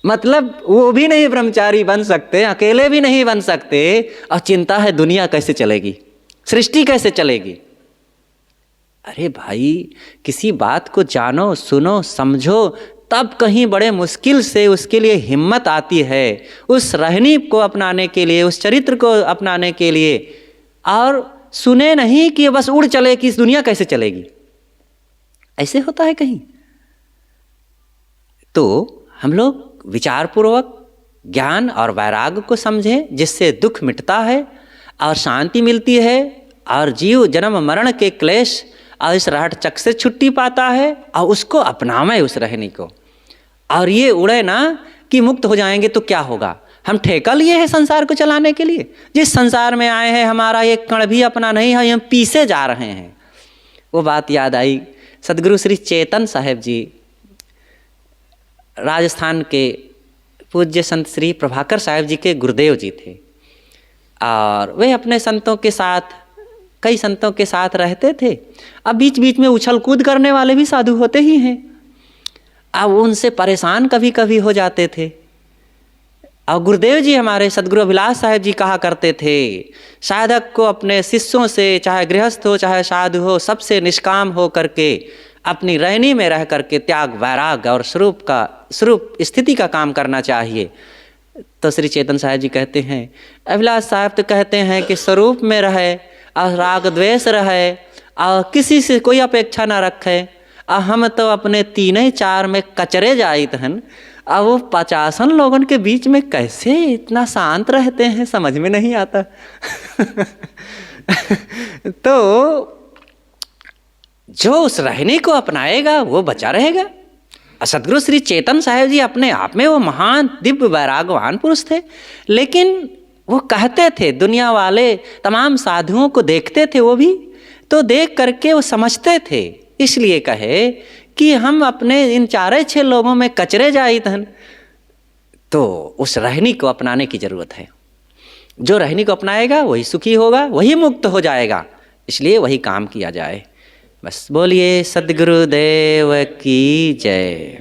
मतलब वो भी नहीं ब्रह्मचारी बन सकते, अकेले भी नहीं बन सकते, और चिंता है दुनिया कैसे चलेगी, सृष्टि कैसे चलेगी। अरे भाई किसी बात को जानो, सुनो, समझो, तब कहीं बड़े मुश्किल से उसके लिए हिम्मत आती है, उस रहनी को अपनाने के लिए, उस चरित्र को अपनाने के लिए। और सुने नहीं कि बस उड़ चले कि इस दुनिया कैसे चलेगी, ऐसे होता है कहीं। तो हम लोग विचारपूर्वक ज्ञान और वैराग्य को समझें, जिससे दुख मिटता है और शांति मिलती है, और जीव जन्म मरण के क्लेश और इस रहट चक से छुट्टी पाता है, और उसको अपनावे उस रहनी को। और ये उड़े ना कि मुक्त हो जाएंगे तो क्या होगा। हम ठेका लिए हैं संसार को चलाने के लिए, जिस संसार में आए हैं हमारा एक कण भी अपना नहीं है, हम पीछे जा रहे हैं। वो बात याद आई, सदगुरु श्री चेतन साहेब जी राजस्थान के पूज्य संत श्री प्रभाकर साहेब जी के गुरुदेव जी थे, और वे अपने संतों के साथ, कई संतों के साथ रहते थे। अब बीच बीच में उछल कूद करने वाले भी साधु होते ही हैं, अब उनसे परेशान कभी कभी हो जाते थे। और गुरुदेव जी हमारे सदगुरु अभिलाष साहेब जी कहा करते थे, साधक को अपने शिष्यों से, चाहे गृहस्थ हो चाहे साधु हो, सबसे निष्काम हो करके अपनी रहनी में रह करके त्याग वैराग्य और स्वरूप स्थिति का काम करना चाहिए। तो श्री चेतन साहेब जी कहते हैं, अभिलाष साहब तो कहते हैं कि स्वरूप में रहे और राग द्वेष रहे और किसी से कोई अपेक्षा ना रखे। और हम तो अपने 3-4 में कचरे जाइत हन, अब वो 50 लोगों के बीच में कैसे इतना शांत रहते हैं, समझ में नहीं आता। तो जो उस रहने को अपनाएगा वो बचा रहेगा। सदगुरु श्री चेतन साहेब जी अपने आप में वो महान दिव्य वैरागवान पुरुष थे, लेकिन वो कहते थे, दुनिया वाले तमाम साधुओं को देखते थे, वो भी तो देख करके वो समझते थे, इसलिए कहे कि हम अपने इन 4-6 लोगों में कचरे जाइत हन। तो उस रहनी को अपनाने की जरूरत है। जो रहनी को अपनाएगा वही सुखी होगा, वही मुक्त हो जाएगा, इसलिए वही काम किया जाए। बस बोलिए सद्गुरुदेव की जय।